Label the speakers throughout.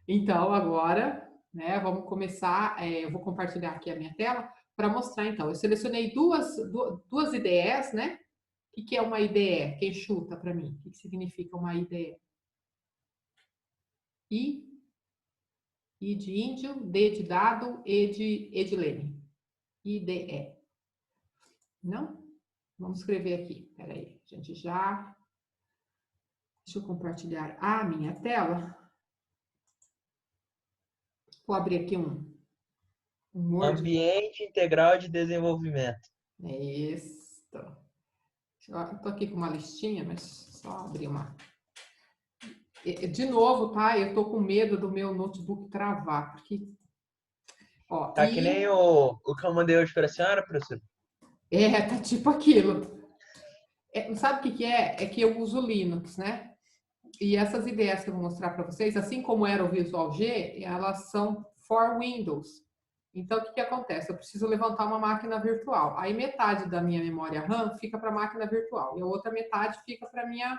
Speaker 1: Então, agora, né, vamos começar. Eu vou compartilhar aqui a minha tela para mostrar, então. Eu selecionei duas IDEs, né? O que é uma IDE? Quem chuta para mim? O que significa uma IDE? I, I de índio, D de dado, E de Edilene. IDE. Não? Vamos escrever aqui. Peraí, a gente já. Deixa eu compartilhar a minha tela. Vou abrir aqui um Word.
Speaker 2: Ambiente integral de desenvolvimento.
Speaker 1: É isso. Estou aqui com uma listinha, mas só abrir uma. De novo, tá? Eu estou com medo do meu notebook travar, porque. Ó,
Speaker 2: Tá que nem o que eu mandei hoje para a senhora, professor?
Speaker 1: tá tipo aquilo. Sabe o que é? É que eu uso Linux, né? E essas ideias que eu vou mostrar para vocês, assim como era o Visual G, elas são for Windows. Então, o que acontece? Eu preciso levantar uma máquina virtual. Aí, metade da minha memória RAM fica para a máquina virtual e a outra metade fica para a minha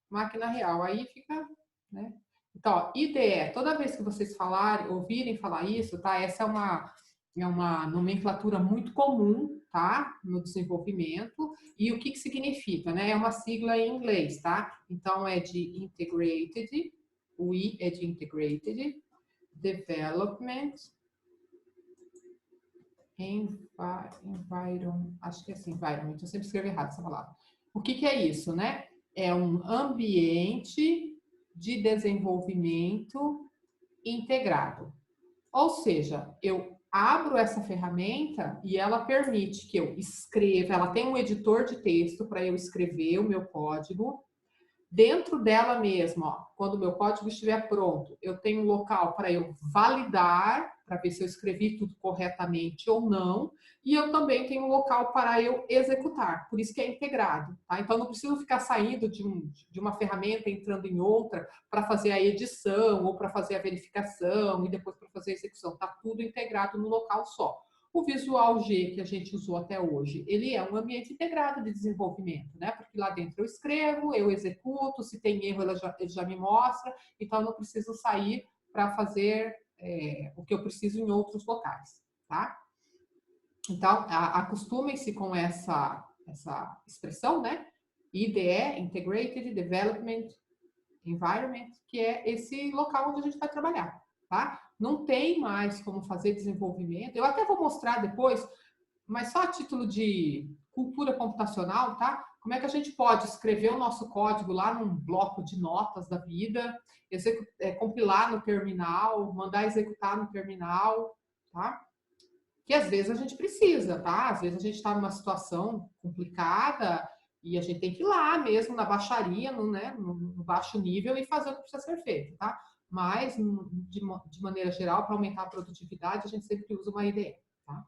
Speaker 1: máquina real. Aí fica, né? Então, ó, IDE, toda vez que vocês falarem, ouvirem falar isso, tá? Essa é uma nomenclatura muito comum, tá? No desenvolvimento. E o que significa, né? É uma sigla em inglês, tá? Então, é de Integrated, o I é de Integrated Development Environment, acho que é assim, environment, eu sempre escrevo errado essa palavra. O que é isso, né? É um ambiente de desenvolvimento integrado. Ou seja, eu abro essa ferramenta e ela permite que eu escreva, ela tem um editor de texto para eu escrever o meu código. Dentro dela mesma, ó, quando o meu código estiver pronto, eu tenho um local para eu validar, para ver se eu escrevi tudo corretamente ou não, e eu também tenho um local para eu executar, por isso que é integrado. Tá? Então, não preciso ficar saindo de uma ferramenta, entrando em outra, para fazer a edição, ou para fazer a verificação, e depois para fazer a execução. Está tudo integrado no local só. O Visual G que a gente usou até hoje, ele é um ambiente integrado de desenvolvimento, né? Porque lá dentro eu escrevo, eu executo, se tem erro ele já me mostra, então eu não preciso sair para fazer o que eu preciso em outros locais, tá? Então, acostumem-se com essa expressão, né? IDE, Integrated Development Environment, que é esse local onde a gente vai trabalhar, tá? Não tem mais como fazer desenvolvimento. Eu até vou mostrar depois, mas só a título de cultura computacional, tá? Como é que a gente pode escrever o nosso código lá num bloco de notas da vida, compilar no terminal, mandar executar no terminal, tá? Que às vezes a gente precisa, tá? Às vezes a gente está numa situação complicada e a gente tem que ir lá mesmo na baixaria, no baixo nível e fazer o que precisa ser feito, tá? Mas, de maneira geral, para aumentar a produtividade, a gente sempre usa uma IDE, tá?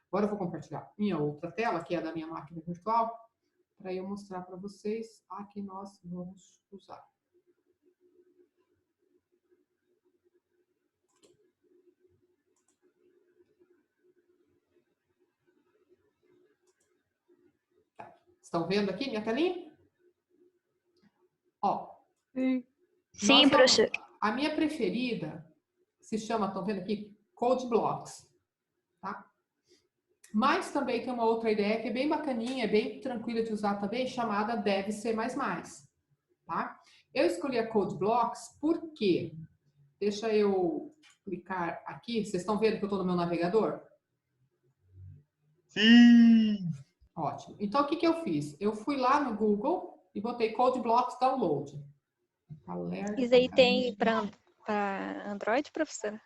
Speaker 1: Agora eu vou compartilhar minha outra tela, que é a da minha máquina virtual, para eu mostrar para vocês a que nós vamos usar. Estão vendo aqui minha telinha? Ó,
Speaker 3: Sim, professor.
Speaker 1: a minha preferida se chama, estão vendo aqui? Code Blocks, tá? Mas também tem uma outra ideia que é bem bacaninha, é bem tranquila de usar também, chamada Deve Ser++, tá? Eu escolhi a Code Blocks porque, deixa eu clicar aqui, vocês estão vendo que eu estou no meu navegador?
Speaker 2: Sim!
Speaker 1: Ótimo. Então, o que eu fiz? Eu fui lá no Google e botei Code Blocks Download. Alerta.
Speaker 3: Isso aí tem para Android, professora?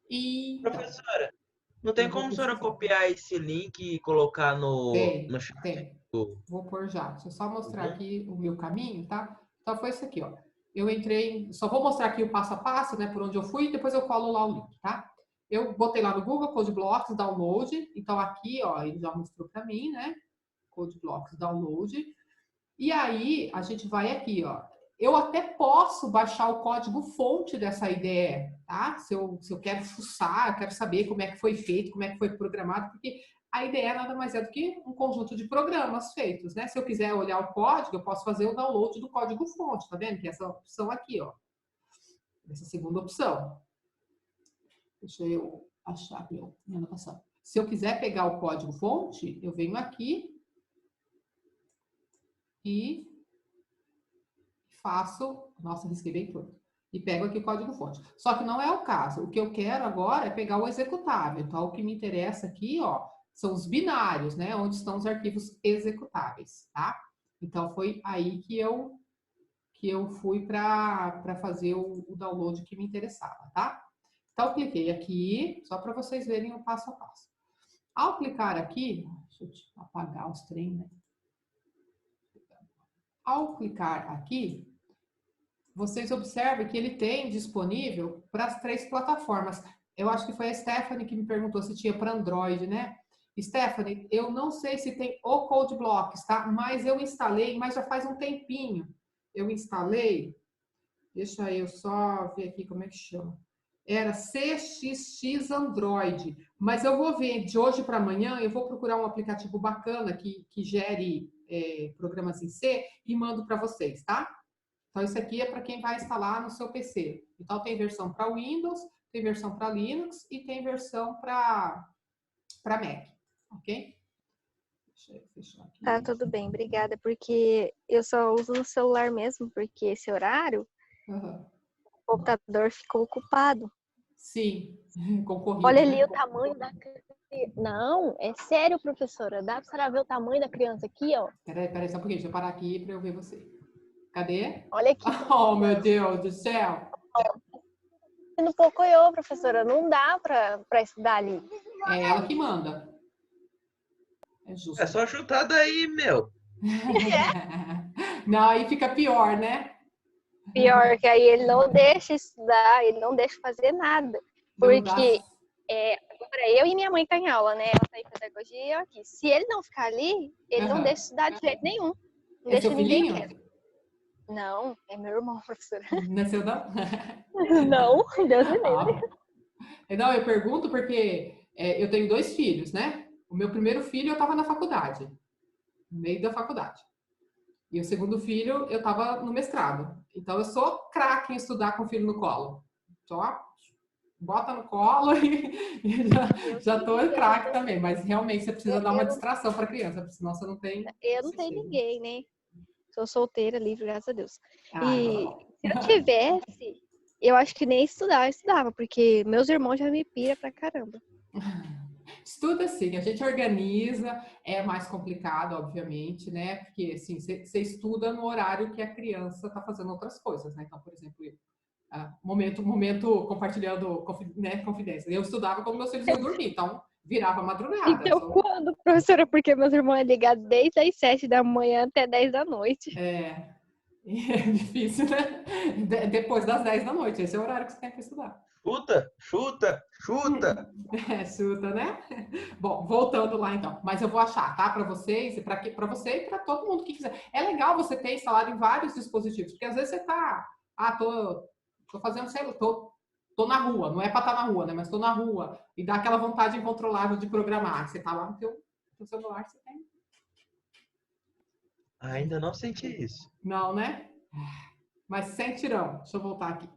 Speaker 1: Então,
Speaker 2: Professora, não
Speaker 1: eu
Speaker 2: tem
Speaker 1: vou
Speaker 2: como a senhora
Speaker 1: pesquisar.
Speaker 2: copiar esse link e colocar no
Speaker 1: Tem,
Speaker 2: chat?
Speaker 1: tem. Vou pôr já. Deixa eu só mostrar
Speaker 2: Uhum.
Speaker 1: aqui o meu caminho, tá? Então, foi isso aqui, ó. Eu entrei, só vou mostrar aqui o passo a passo, né, por onde eu fui, e depois eu colo lá o link, tá? Eu botei lá no Google Code Blocks Download. Então, aqui, ó, ele já mostrou para mim, né? Code Blocks Download. E aí, a gente vai aqui, ó. Eu até posso baixar o código fonte dessa IDE, tá? Se eu quero fuçar, eu quero saber como é que foi feito, como é que foi programado, porque a IDE nada mais é do que um conjunto de programas feitos, né? Se eu quiser olhar o código, eu posso fazer o download do código fonte, tá vendo? Que é essa opção aqui, ó. Essa segunda opção. Deixa eu achar aqui minha anotação. Se eu quiser pegar o código-fonte, eu venho aqui e faço... Nossa, risquei bem tudo. E pego aqui o código-fonte. Só que não é o caso. O que eu quero agora é pegar o executável. Então, o que me interessa aqui, ó, são os binários, né? Onde estão os arquivos executáveis, tá? Então, foi aí que eu fui para fazer o download que me interessava, tá? Então, eu cliquei aqui, só para vocês verem o passo a passo. Ao clicar aqui, deixa eu apagar os trem, né? Ao clicar aqui, vocês observam que ele tem disponível para as 3 plataformas. Eu acho que foi a Stephanie que me perguntou se tinha para Android, né? Stephanie, eu não sei se tem o CodeBlocks, tá? Mas eu instalei, mas já faz um tempinho. Eu instalei, deixa eu só ver aqui como é que chama. Era CXX Android, mas eu vou ver de hoje para amanhã, eu vou procurar um aplicativo bacana que gere programas em C e mando para vocês, tá? Então, isso aqui é para quem vai instalar no seu PC. Então, tem versão para Windows, tem versão para Linux e tem versão para Mac, ok? Deixa eu fechar aqui.
Speaker 3: Tá, tudo bem, obrigada, porque eu só uso no celular mesmo, porque esse horário, o computador ficou ocupado.
Speaker 1: Sim, concorrido.
Speaker 3: Olha ali
Speaker 1: né?
Speaker 3: o tamanho da criança. Não, é sério, professora. Dá pra senhora ver o tamanho da criança aqui, ó?
Speaker 1: Peraí, só um pouquinho, deixa eu parar aqui para eu ver você. Cadê?
Speaker 3: Olha aqui.
Speaker 1: Oh, meu Deus do céu!
Speaker 3: No Pocoyo, professora, não dá pra estudar ali.
Speaker 1: É ela que manda. É justo.
Speaker 2: É só chutar daí, meu.
Speaker 1: Não, aí fica pior, né?
Speaker 3: Pior que aí ele não deixa estudar, ele não deixa fazer nada.
Speaker 1: Não dá.
Speaker 3: Porque agora eu e minha mãe tá em aula, né? Ela tá em pedagogia e eu aqui. Se ele não ficar ali, ele não deixa estudar de jeito nenhum. Não
Speaker 1: É
Speaker 3: deixa
Speaker 1: seu
Speaker 3: ninguém
Speaker 1: filhinho?
Speaker 3: quieto. Não, é meu irmão, professora.
Speaker 1: Não é seu, não?
Speaker 3: Não, Deus me livre.
Speaker 1: Não, eu pergunto porque eu tenho 2 filhos, né? O meu primeiro filho eu estava na faculdade, no meio da faculdade. E o segundo filho eu estava no mestrado. Então eu sou craque em estudar com o filho no colo. Só bota no colo e já tô craque também. Mas realmente você precisa dar uma distração para a criança, senão você não tem.
Speaker 3: Eu não tenho ninguém, né? Sou solteira, livre, graças a Deus.
Speaker 1: Então tá bom.
Speaker 3: Se eu tivesse, eu acho que nem estudar, eu estudava, porque meus irmãos já me pira pra caramba.
Speaker 1: Estuda sim, a gente organiza, é mais complicado, obviamente, né? Porque assim, você estuda no horário que a criança está fazendo outras coisas, né? Então, por exemplo, momento compartilhando confidência. Eu estudava quando meus filhos iam dormir, então virava madrugada.
Speaker 3: Então, quando, professora? Porque meus irmãos é ligado desde as 7 da manhã até 10 da noite.
Speaker 1: É difícil, né? Depois das 10 da noite, esse é o horário que você tem que estudar.
Speaker 2: Chuta.
Speaker 1: Chuta, né? Bom, voltando lá então. Mas eu vou achar, tá? Para vocês, para você e para todo mundo que quiser. É legal você ter instalado em vários dispositivos, porque às vezes você tá, tô fazendo, sei lá, tô na rua, não é para estar na rua, né? Mas tô na rua e dá aquela vontade incontrolável de programar. Você tá lá no teu celular, você tem.
Speaker 2: Ainda não senti isso.
Speaker 1: Não, né? Mas sem tirão. Deixa eu voltar aqui.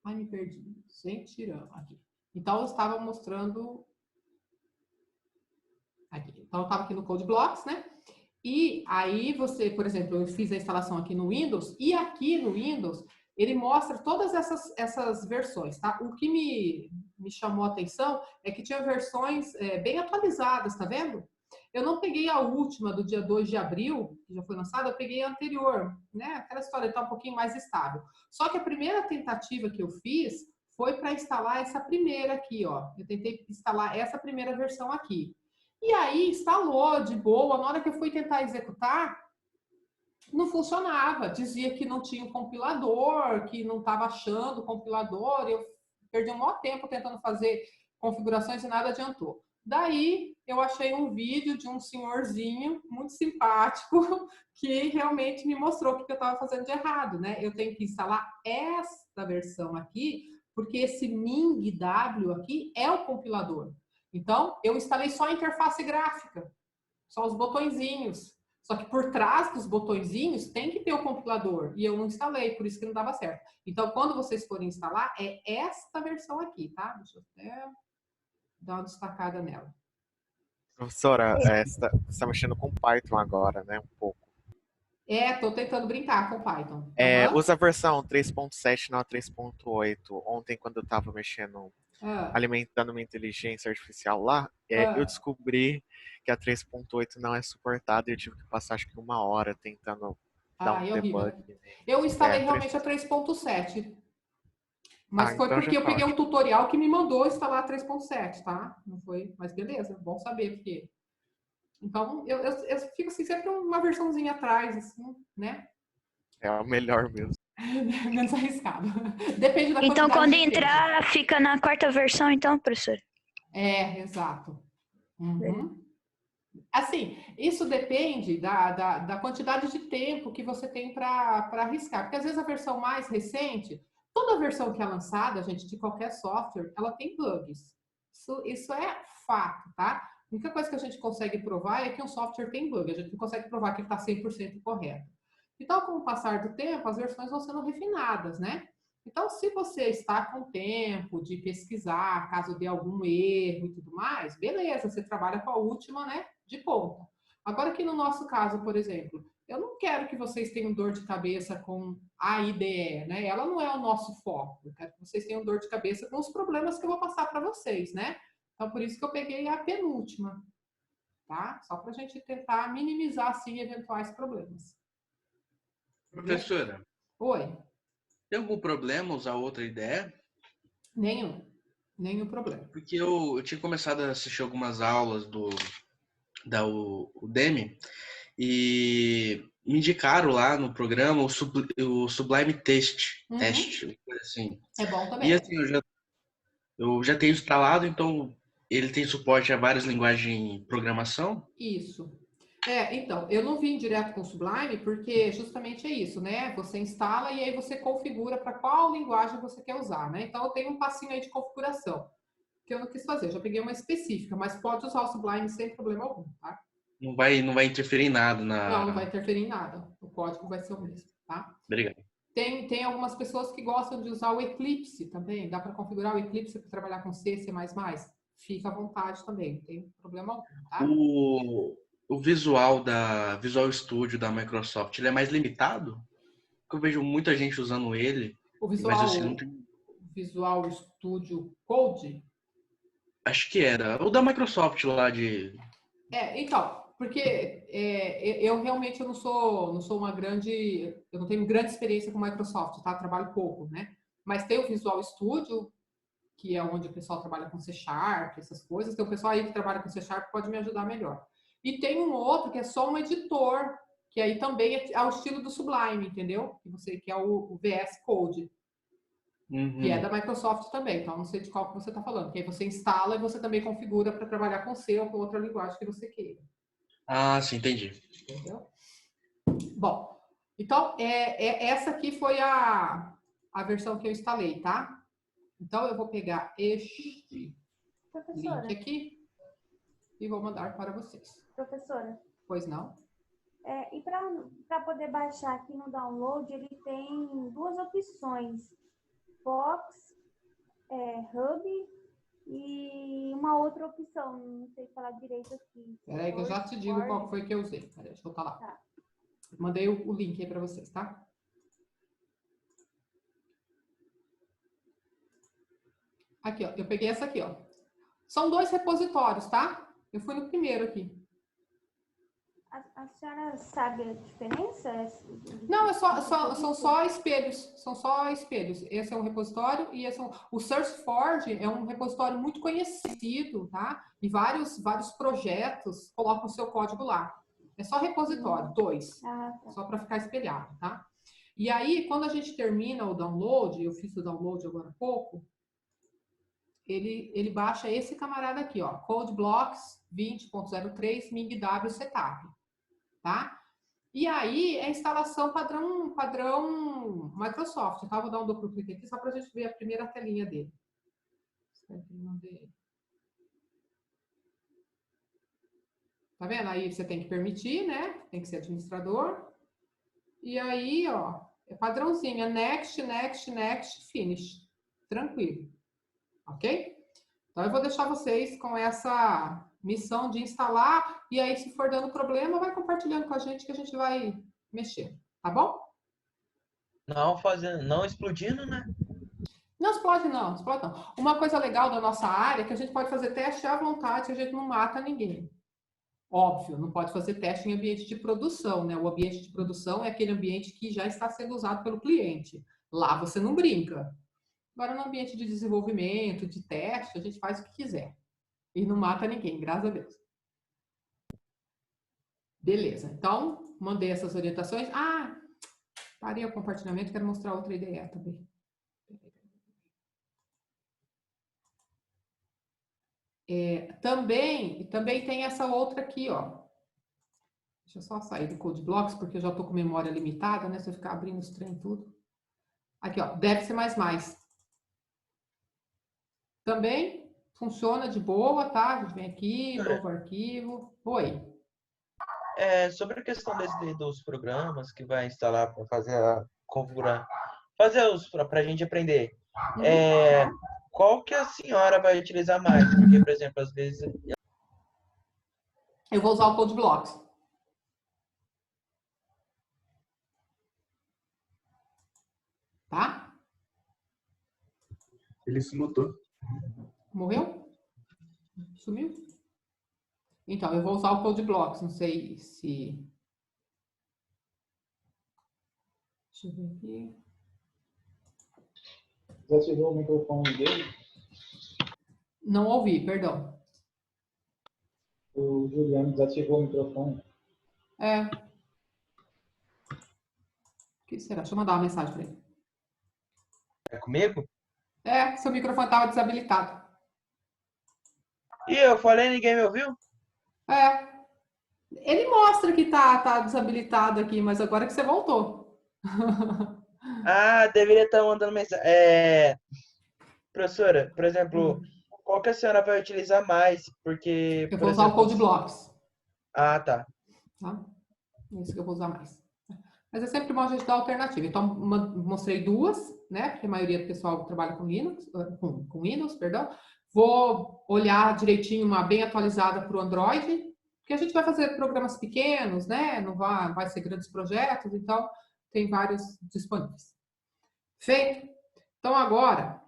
Speaker 1: Ai, me perdi. Sem tirão. Aqui. Então, eu estava mostrando... Aqui. Então, eu estava aqui no CodeBlocks, né? E aí, você, por exemplo, eu fiz a instalação aqui no Windows. E aqui no Windows, ele mostra todas essas versões, tá? O que me chamou a atenção é que tinha versões bem atualizadas, tá vendo? Eu não peguei a última do dia 2 de abril, que já foi lançada, eu peguei a anterior, né? Aquela história está um pouquinho mais estável. Só que a primeira tentativa que eu fiz foi para instalar essa primeira aqui, ó. Eu tentei instalar essa primeira versão aqui. E aí instalou de boa, na hora que eu fui tentar executar, não funcionava. Dizia que não tinha um compilador, que não estava achando o compilador. Eu perdi um maior tempo tentando fazer configurações e nada adiantou. Daí, eu achei um vídeo de um senhorzinho muito simpático que realmente me mostrou o que eu estava fazendo de errado, né? Eu tenho que instalar esta versão aqui, porque esse MinGW aqui é o compilador. Então, eu instalei só a interface gráfica, só os botõezinhos. Só que por trás dos botõezinhos tem que ter o compilador. E eu não instalei, por isso que não dava certo. Então, quando vocês forem instalar, é esta versão aqui, tá? Deixa eu até dar uma destacada nela.
Speaker 4: Professora, você está mexendo com Python agora, né? Um pouco.
Speaker 1: Tô tentando brincar com Python.
Speaker 4: Usa a versão 3.7, não a 3.8. Ontem, quando eu estava mexendo, alimentando uma inteligência artificial lá, eu descobri que a 3.8 não é suportada e eu tive que passar, acho que 1 hora tentando dar um debug.
Speaker 1: Eu instalei realmente a 3.7. Mas foi
Speaker 4: então
Speaker 1: porque eu peguei
Speaker 4: ótimo.
Speaker 1: um tutorial que me mandou instalar a 3.7, tá? Não foi, mas beleza, bom saber porque. Então, eu fico assim, sempre uma versãozinha atrás, assim, né?
Speaker 4: É o melhor mesmo.
Speaker 1: Menos arriscado. Depende da
Speaker 5: Então,
Speaker 1: quantidade
Speaker 5: quando
Speaker 1: de
Speaker 5: entrar, fica na 4ª versão, então, professor?
Speaker 1: Exato. Uhum. Assim, isso depende da quantidade de tempo que você tem para arriscar. Porque às vezes a versão mais recente, toda versão que é lançada, gente, de qualquer software, ela tem bugs. Isso é fato, tá? A única coisa que a gente consegue provar é que um software tem bug. A gente não consegue provar que ele está 100% correto. Então, com o passar do tempo, as versões vão sendo refinadas, né? Então, se você está com tempo de pesquisar, caso dê algum erro e tudo mais, beleza, você trabalha com a última, né, de ponta. Agora que no nosso caso, por exemplo, eu não quero que vocês tenham dor de cabeça com a IDE, né? Ela não é o nosso foco. Eu quero que vocês tenham dor de cabeça com os problemas que eu vou passar para vocês, né? Então, por isso que eu peguei a penúltima, tá? Só para a gente tentar minimizar, assim, eventuais problemas.
Speaker 2: Professora.
Speaker 1: Oi.
Speaker 2: Tem algum problema usar outra ideia?
Speaker 1: Nenhum problema.
Speaker 2: Porque eu tinha começado a assistir algumas aulas da Udemy e me indicaram lá no programa o Sublime Text, assim.
Speaker 1: É bom também.
Speaker 2: E assim, eu já tenho instalado, então ele tem suporte a várias linguagens de programação?
Speaker 1: Isso. Então, eu não vim direto com o Sublime porque justamente é isso, né? Você instala e aí você configura para qual linguagem você quer usar, né? Então, eu tenho um passinho aí de configuração que eu não quis fazer. Eu já peguei uma específica, mas pode usar o Sublime sem problema algum, tá?
Speaker 2: Não vai interferir em nada
Speaker 1: Não vai interferir em nada. O código vai ser o mesmo, tá?
Speaker 2: Obrigado.
Speaker 1: Tem algumas pessoas que gostam de usar o Eclipse também. Dá para configurar o Eclipse para trabalhar com C, C++. Fica à vontade também, não tem problema algum, tá?
Speaker 2: O visual Visual Studio da Microsoft, ele é mais limitado? Porque eu vejo muita gente usando ele.
Speaker 1: O Visual Studio Code?
Speaker 2: Acho que era. O da Microsoft lá de...
Speaker 1: Então, porque eu realmente não sou uma grande... Eu não tenho grande experiência com Microsoft, tá? Trabalho pouco, né? Mas tem o Visual Studio, que é onde o pessoal trabalha com C Sharp, essas coisas. Tem o pessoal aí que trabalha com C Sharp que pode me ajudar melhor. E tem um outro que é só um editor, que aí também é ao estilo do Sublime, entendeu? Que é o VS Code, que é da Microsoft também. Então, não sei de qual que você está falando. Que aí você instala e você também configura para trabalhar com C ou com outra linguagem que você queira.
Speaker 2: Ah, sim, entendi.
Speaker 1: Entendeu? Bom, então, essa aqui foi a versão que eu instalei, tá? Então, eu vou pegar este link aqui e vou mandar para vocês.
Speaker 6: Professora.
Speaker 1: Pois não?
Speaker 6: E para poder baixar aqui no download, ele tem 2 opções. Box, Hub e uma outra opção, não sei falar direito aqui.
Speaker 1: Peraí que eu já te digo qual foi que eu usei. Peraí, deixa eu botar lá. Tá. Mandei o link aí para vocês, tá? Aqui, ó. Eu peguei essa aqui, ó. São 2 repositórios, tá? Eu fui no primeiro aqui.
Speaker 6: A senhora sabe a diferença?
Speaker 1: Não, são só espelhos. São só espelhos. Esse é um repositório e esse é o SourceForge é um repositório muito conhecido, tá? E vários projetos colocam o seu código lá. É só repositório, 2. Tá. Só para ficar espelhado, tá? E aí, quando a gente termina o download, eu fiz o download agora há pouco, ele baixa esse camarada aqui, ó, CodeBlocks 20.03 MingW Setup, tá? E aí é instalação padrão Microsoft, tá? Vou dar um duplo clique aqui só para a gente ver a primeira telinha dele. Tá vendo? Aí você tem que permitir, né? Tem que ser administrador. E aí, ó, é padrãozinho. É next, next, next, finish. Tranquilo. Ok? Então, eu vou deixar vocês com essa missão de instalar. E aí, se for dando problema, vai compartilhando com a gente que a gente vai mexer. Tá bom?
Speaker 7: Não explodindo, né?
Speaker 1: Não explode, não. Explode, não. Uma coisa legal da nossa área é que a gente pode fazer teste à vontade, a gente não mata ninguém. Óbvio, não pode fazer teste em ambiente de produção, né? O ambiente de produção é aquele ambiente que já está sendo usado pelo cliente. Lá você não brinca. Agora, no ambiente de desenvolvimento, de teste, a gente faz o que quiser. E não mata ninguém, graças a Deus. Beleza, então, mandei essas orientações. Ah, parei o compartilhamento, quero mostrar outra ideia também. Também tem essa outra aqui, ó. Deixa eu só sair do Code Blocks, porque eu já estou com memória limitada, né? Se eu ficar abrindo os trem tudo. Aqui, ó, deve ser mais. Também funciona de boa, tá? A gente vem aqui, novo arquivo. Oi.
Speaker 7: Sobre a questão dos programas que vai instalar para fazer a configurar, para a gente aprender. Qual que a senhora vai utilizar mais? Porque, por exemplo, às vezes...
Speaker 1: Eu vou usar o Code Blocks. Tá?
Speaker 8: Ele se mutou.
Speaker 1: Morreu? Sumiu? Então, eu vou usar o Code Blocks. Não sei se... Deixa eu ver aqui.
Speaker 8: Desativou o microfone dele?
Speaker 1: Não ouvi, perdão.
Speaker 8: O Juliano desativou o microfone.
Speaker 1: O que será? Deixa eu mandar uma mensagem para ele.
Speaker 7: É comigo?
Speaker 1: Seu microfone estava desabilitado.
Speaker 7: E eu falei, ninguém me ouviu?
Speaker 1: Ele mostra que tá desabilitado aqui, mas agora que você voltou.
Speaker 7: Deveria estar mandando mensagem. Professora, por exemplo, qual que a senhora vai utilizar mais? Porque,
Speaker 1: eu vou usar o Code Blocks.
Speaker 7: Tá.
Speaker 1: Isso que eu vou usar mais. Mas é sempre bom a gente dar alternativa. Então, mostrei duas, né? Porque a maioria do pessoal trabalha com Linux, com Windows, perdão. Vou olhar direitinho uma bem atualizada para o Android, porque a gente vai fazer programas pequenos, né? Não vai ser grandes projetos, então tem vários disponíveis. Feito? Então, agora,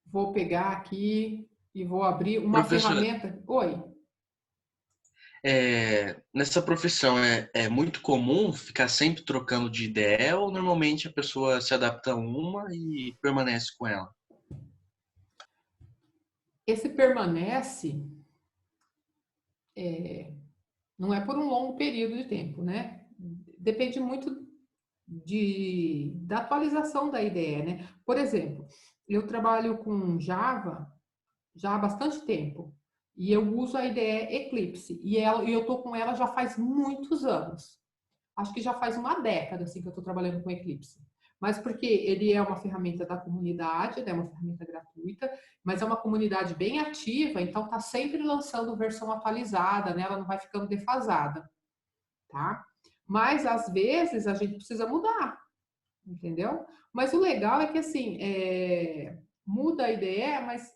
Speaker 1: vou pegar aqui e vou abrir uma ferramenta. Oi.
Speaker 2: Nessa profissão é muito comum ficar sempre trocando de IDE ou normalmente a pessoa se adapta a uma e permanece com ela?
Speaker 1: Esse permanece não é por um longo período de tempo, né? Depende muito da atualização da IDE, né? Por exemplo, eu trabalho com Java já há bastante tempo. E eu uso a IDE Eclipse. E eu estou com ela já faz muitos anos. Acho que já faz uma década assim, que eu estou trabalhando com Eclipse. Mas porque ele é uma ferramenta da comunidade, né? Uma ferramenta gratuita, mas é uma comunidade bem ativa, então está sempre lançando versão atualizada, né? Ela não vai ficando defasada, tá? Mas, às vezes, a gente precisa mudar, entendeu? Mas o legal é que, assim, muda a IDE, mas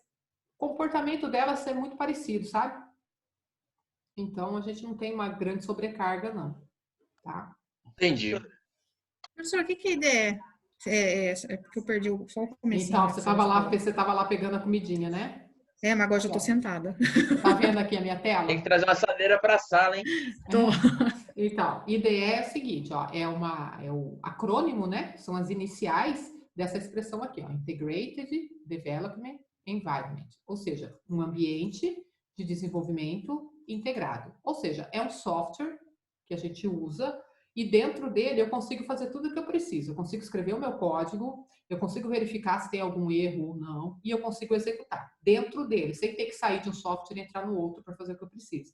Speaker 1: o comportamento dela é ser muito parecido, sabe? Então, a gente não tem uma grande sobrecarga, não. Tá?
Speaker 2: Entendi.
Speaker 9: Professor, o que é IDE? É porque eu perdi só o começo.
Speaker 1: Então, você estava lá pegando a comidinha, né?
Speaker 9: Mas agora já tô sentada.
Speaker 1: Tá vendo aqui a minha tela?
Speaker 7: Tem que trazer uma assadeira para a sala, hein?
Speaker 1: Então, IDE é o seguinte, ó, é o acrônimo, né? São as iniciais dessa expressão aqui, ó, Integrated Development Environment, ou seja, um ambiente de desenvolvimento integrado. Ou seja, é um software que a gente usa e dentro dele eu consigo fazer tudo o que eu preciso. Eu consigo escrever o meu código, eu consigo verificar se tem algum erro ou não e eu consigo executar dentro dele, sem ter que sair de um software e entrar no outro para fazer o que eu preciso.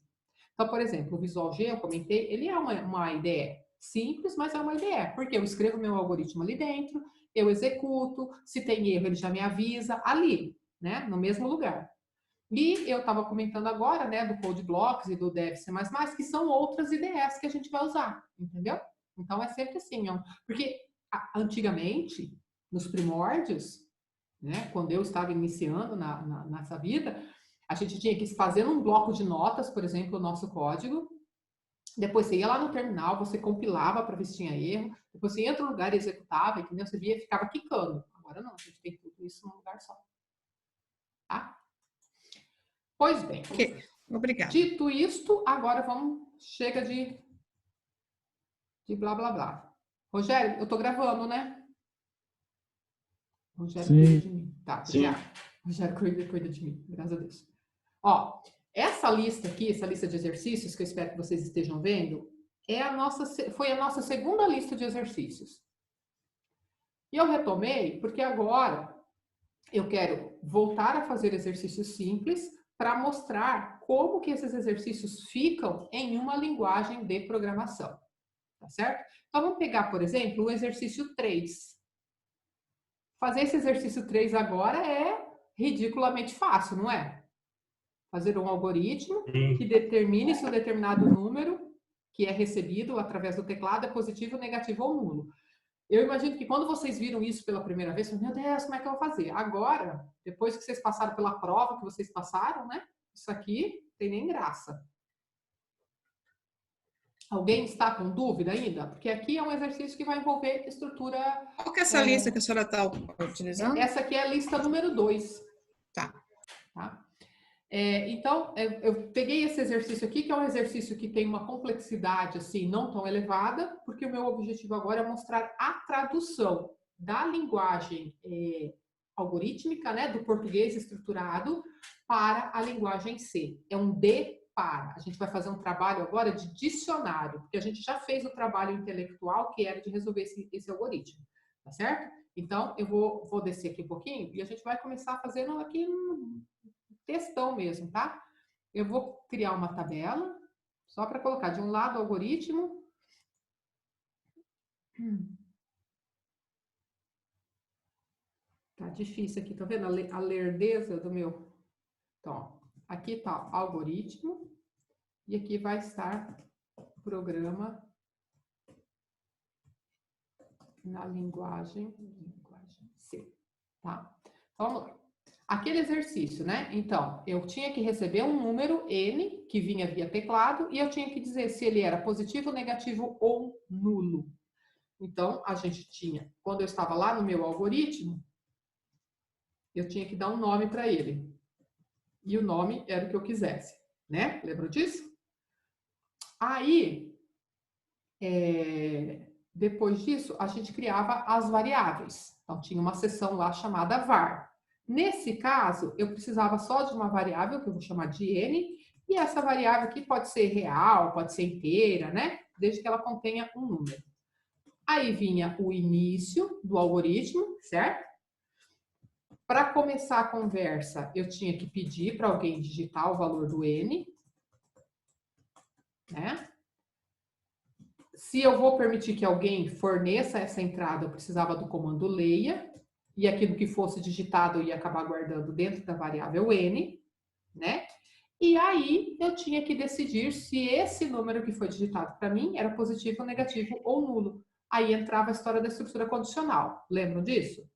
Speaker 1: Então, por exemplo, o Visual G, eu comentei, ele é uma IDE simples, mas é uma IDE, porque eu escrevo meu algoritmo ali dentro, eu executo, se tem erro ele já me avisa ali, né, no mesmo lugar. E eu estava comentando agora, né, do Code Blocks e do Dev C++, que são outras IDEs que a gente vai usar, entendeu? Então, é sempre assim, ó, porque antigamente, nos primórdios, né, quando eu estava iniciando nessa vida, a gente tinha que fazer um bloco de notas, por exemplo, o nosso código, depois você ia lá no terminal, você compilava para ver se tinha erro, depois você ia em outro lugar e executava, entendeu? Você via e ficava quicando. Agora não, a gente tem tudo isso num lugar só. Tá? Pois bem.
Speaker 9: Ok, obrigada.
Speaker 1: Dito isto, agora chega de blá blá blá. Rogério, eu tô gravando, né? Rogério cuida de mim. Tá, obrigada. Rogério cuida de mim, graças a Deus. Ó, essa lista aqui, essa lista de exercícios, que eu espero que vocês estejam vendo, foi a nossa segunda lista de exercícios. E eu retomei porque agora eu quero voltar a fazer exercícios simples para mostrar como que esses exercícios ficam em uma linguagem de programação. Tá certo? Então, vamos pegar, por exemplo, o exercício 3. Fazer esse exercício 3 agora é ridiculamente fácil, não é? Fazer um algoritmo que determine se um determinado número que é recebido através do teclado é positivo, negativo ou nulo. Eu imagino que quando vocês viram isso pela primeira vez, meu Deus, como é que eu vou fazer? Agora, depois que vocês passaram pela prova que vocês passaram, né? Isso aqui tem nem graça. Alguém está com dúvida ainda? Porque aqui é um exercício que vai envolver estrutura...
Speaker 9: Qual que é essa lista que a senhora está utilizando?
Speaker 1: Essa aqui é a lista número 2.
Speaker 9: Tá.
Speaker 1: Então, eu peguei esse exercício aqui, que é um exercício que tem uma complexidade assim, não tão elevada, porque o meu objetivo agora é mostrar a tradução da linguagem algorítmica, né, do português estruturado, para a linguagem C. É um para. A gente vai fazer um trabalho agora de dicionário, porque a gente já fez o trabalho intelectual, que era de resolver esse algoritmo, tá certo? Então, eu vou descer aqui um pouquinho e a gente vai começar fazendo aqui um textão mesmo, tá? Eu vou criar uma tabela, só para colocar de um lado o algoritmo. Tá difícil aqui, tá vendo a lerdeza do meu? Então, aqui tá o algoritmo e aqui vai estar o programa na linguagem C, tá? Vamos lá. Aquele exercício, né? Então, eu tinha que receber um número N, que vinha via teclado, e eu tinha que dizer se ele era positivo, negativo ou nulo. Então, a gente tinha, quando eu estava lá no meu algoritmo, eu tinha que dar um nome para ele. E o nome era o que eu quisesse, né? Lembra disso? Aí, depois disso, a gente criava as variáveis. Então, tinha uma seção lá chamada var. Nesse caso, eu precisava só de uma variável, que eu vou chamar de n, e essa variável aqui pode ser real, pode ser inteira, né? Desde que ela contenha um número. Aí vinha o início do algoritmo, certo? Para começar a conversa, eu tinha que pedir para alguém digitar o valor do n, né? Se eu vou permitir que alguém forneça essa entrada, eu precisava do comando leia, e aquilo que fosse digitado eu ia acabar guardando dentro da variável n, né? E aí eu tinha que decidir se esse número que foi digitado para mim era positivo, negativo ou nulo. Aí entrava a história da estrutura condicional. Lembram disso?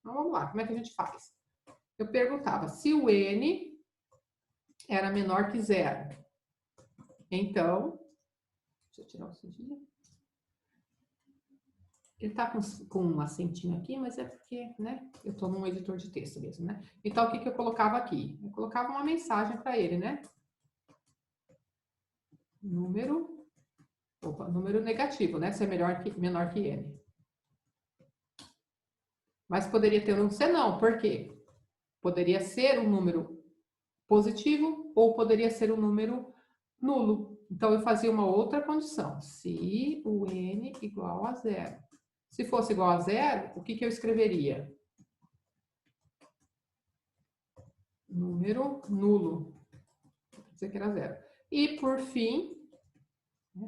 Speaker 1: Então vamos lá, como é que a gente faz? Eu perguntava se o n era menor que 0. Então, deixa eu tirar o cedilha. Ele está com um acentinho aqui, mas é porque, né, eu estou num editor de texto mesmo, né? Então, o que eu colocava aqui? Eu colocava uma mensagem para ele, né? Número negativo, né? Se é menor que n. Mas poderia ter um C não, por quê? Poderia ser um número positivo ou poderia ser um número nulo. Então, eu fazia uma outra condição. Se o n igual a 0. Se fosse igual a 0, o que eu escreveria? Número nulo. Quer dizer que era 0. E, por fim,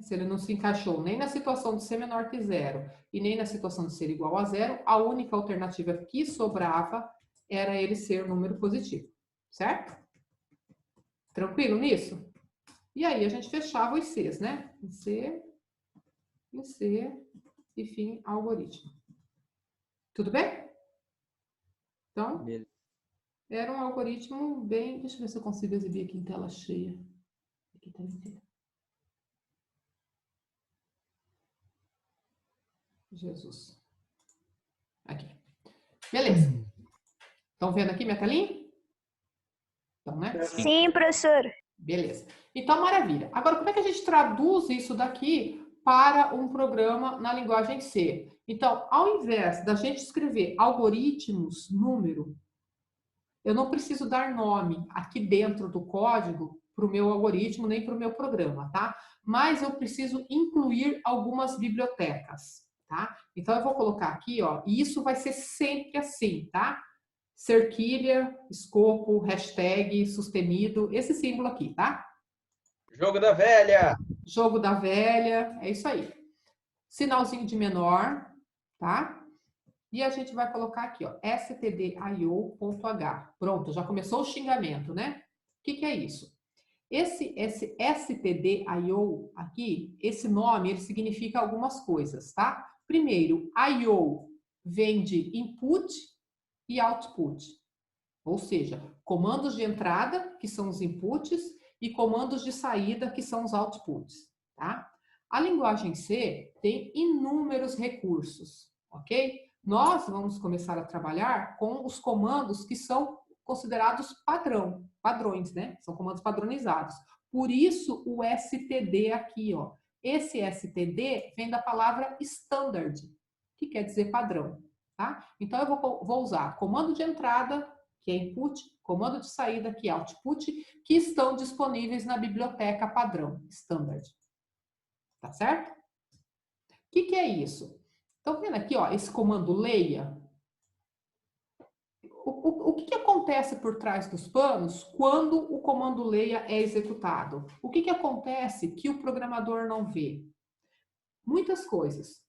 Speaker 1: se ele não se encaixou nem na situação de ser menor que 0 e nem na situação de ser igual a 0, a única alternativa que sobrava era ele ser número positivo. Certo? Tranquilo nisso? E aí a gente fechava os Cs, né? C, e fim, algoritmo. Tudo bem? Então, era um algoritmo bem... Deixa eu ver se eu consigo exibir aqui em tela cheia. Aqui tá inteira. Jesus. Aqui. Beleza. Estão vendo aqui minha telinha? Então, né?
Speaker 5: Sim, professor.
Speaker 1: Beleza. Então, maravilha. Agora, como é que a gente traduz isso daqui para um programa na linguagem C? Então, ao invés da gente escrever algoritmos, número, eu não preciso dar nome aqui dentro do código para o meu algoritmo, nem para o meu programa, tá? Mas eu preciso incluir algumas bibliotecas, tá? Então, eu vou colocar aqui, ó, e isso vai ser sempre assim, tá? Cerquilha, escopo, hashtag, sustenido, esse símbolo aqui, tá?
Speaker 7: Jogo da velha!
Speaker 1: Jogo da velha, é isso aí. Sinalzinho de menor, tá? E a gente vai colocar aqui, ó, stdio.h. Pronto, já começou o xingamento, né? O que é isso? Esse stdio aqui, esse nome, ele significa algumas coisas, tá? Primeiro, IO vem de input e output. Ou seja, comandos de entrada, que são os inputs, e comandos de saída, que são os outputs, tá? A linguagem C tem inúmeros recursos, ok? Nós vamos começar a trabalhar com os comandos que são considerados padrões, né? São comandos padronizados. Por isso, o STD aqui, ó. Esse STD vem da palavra standard, que quer dizer padrão, tá? Então, eu vou usar comando de entrada, que é input, comando de saída, que é output, que estão disponíveis na biblioteca padrão, standard. Tá certo? O que é isso? Estão vendo aqui, ó, esse comando leia? O que acontece por trás dos panos quando o comando leia é executado? O que acontece que o programador não vê? Muitas coisas.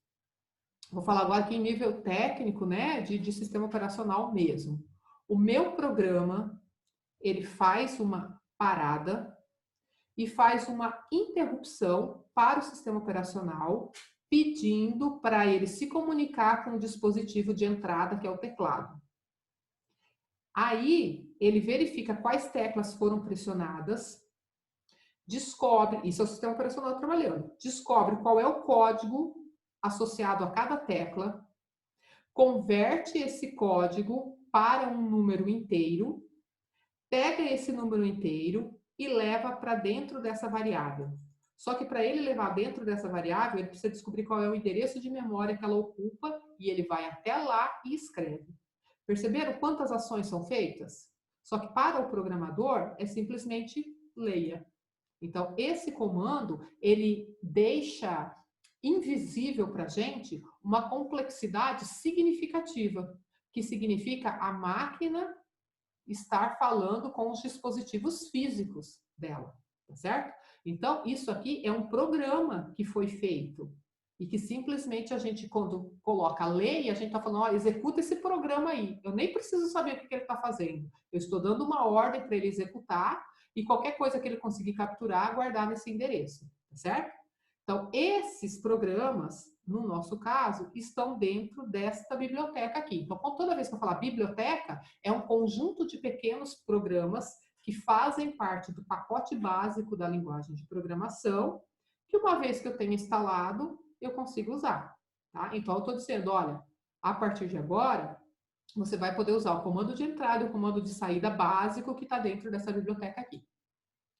Speaker 1: Vou falar agora aqui em nível técnico, né, de sistema operacional mesmo. O meu programa, ele faz uma parada e faz uma interrupção para o sistema operacional, pedindo para ele se comunicar com o dispositivo de entrada, que é o teclado. Aí, ele verifica quais teclas foram pressionadas, descobre, isso é o sistema operacional trabalhando, descobre qual é o código associado a cada tecla, converte esse código para um número inteiro, pega esse número inteiro e leva para dentro dessa variável. Só que para ele levar dentro dessa variável, ele precisa descobrir qual é o endereço de memória que ela ocupa e ele vai até lá e escreve. Perceberam quantas ações são feitas? Só que para o programador é simplesmente leia. Então, esse comando, ele deixa invisível para a gente uma complexidade significativa, que significa a máquina estar falando com os dispositivos físicos dela, tá certo? Então, isso aqui é um programa que foi feito e que simplesmente a gente, quando coloca a lei, a gente está falando, ó, executa esse programa aí. Eu nem preciso saber o que ele está fazendo. Eu estou dando uma ordem para ele executar e qualquer coisa que ele conseguir capturar, guardar nesse endereço, tá certo? Então, esses programas, no nosso caso, estão dentro desta biblioteca aqui. Então, toda vez que eu falar biblioteca, é um conjunto de pequenos programas que fazem parte do pacote básico da linguagem de programação, que uma vez que eu tenho instalado, eu consigo usar. Tá? Então, eu estou dizendo, olha, a partir de agora, você vai poder usar o comando de entrada e o comando de saída básico que está dentro dessa biblioteca aqui.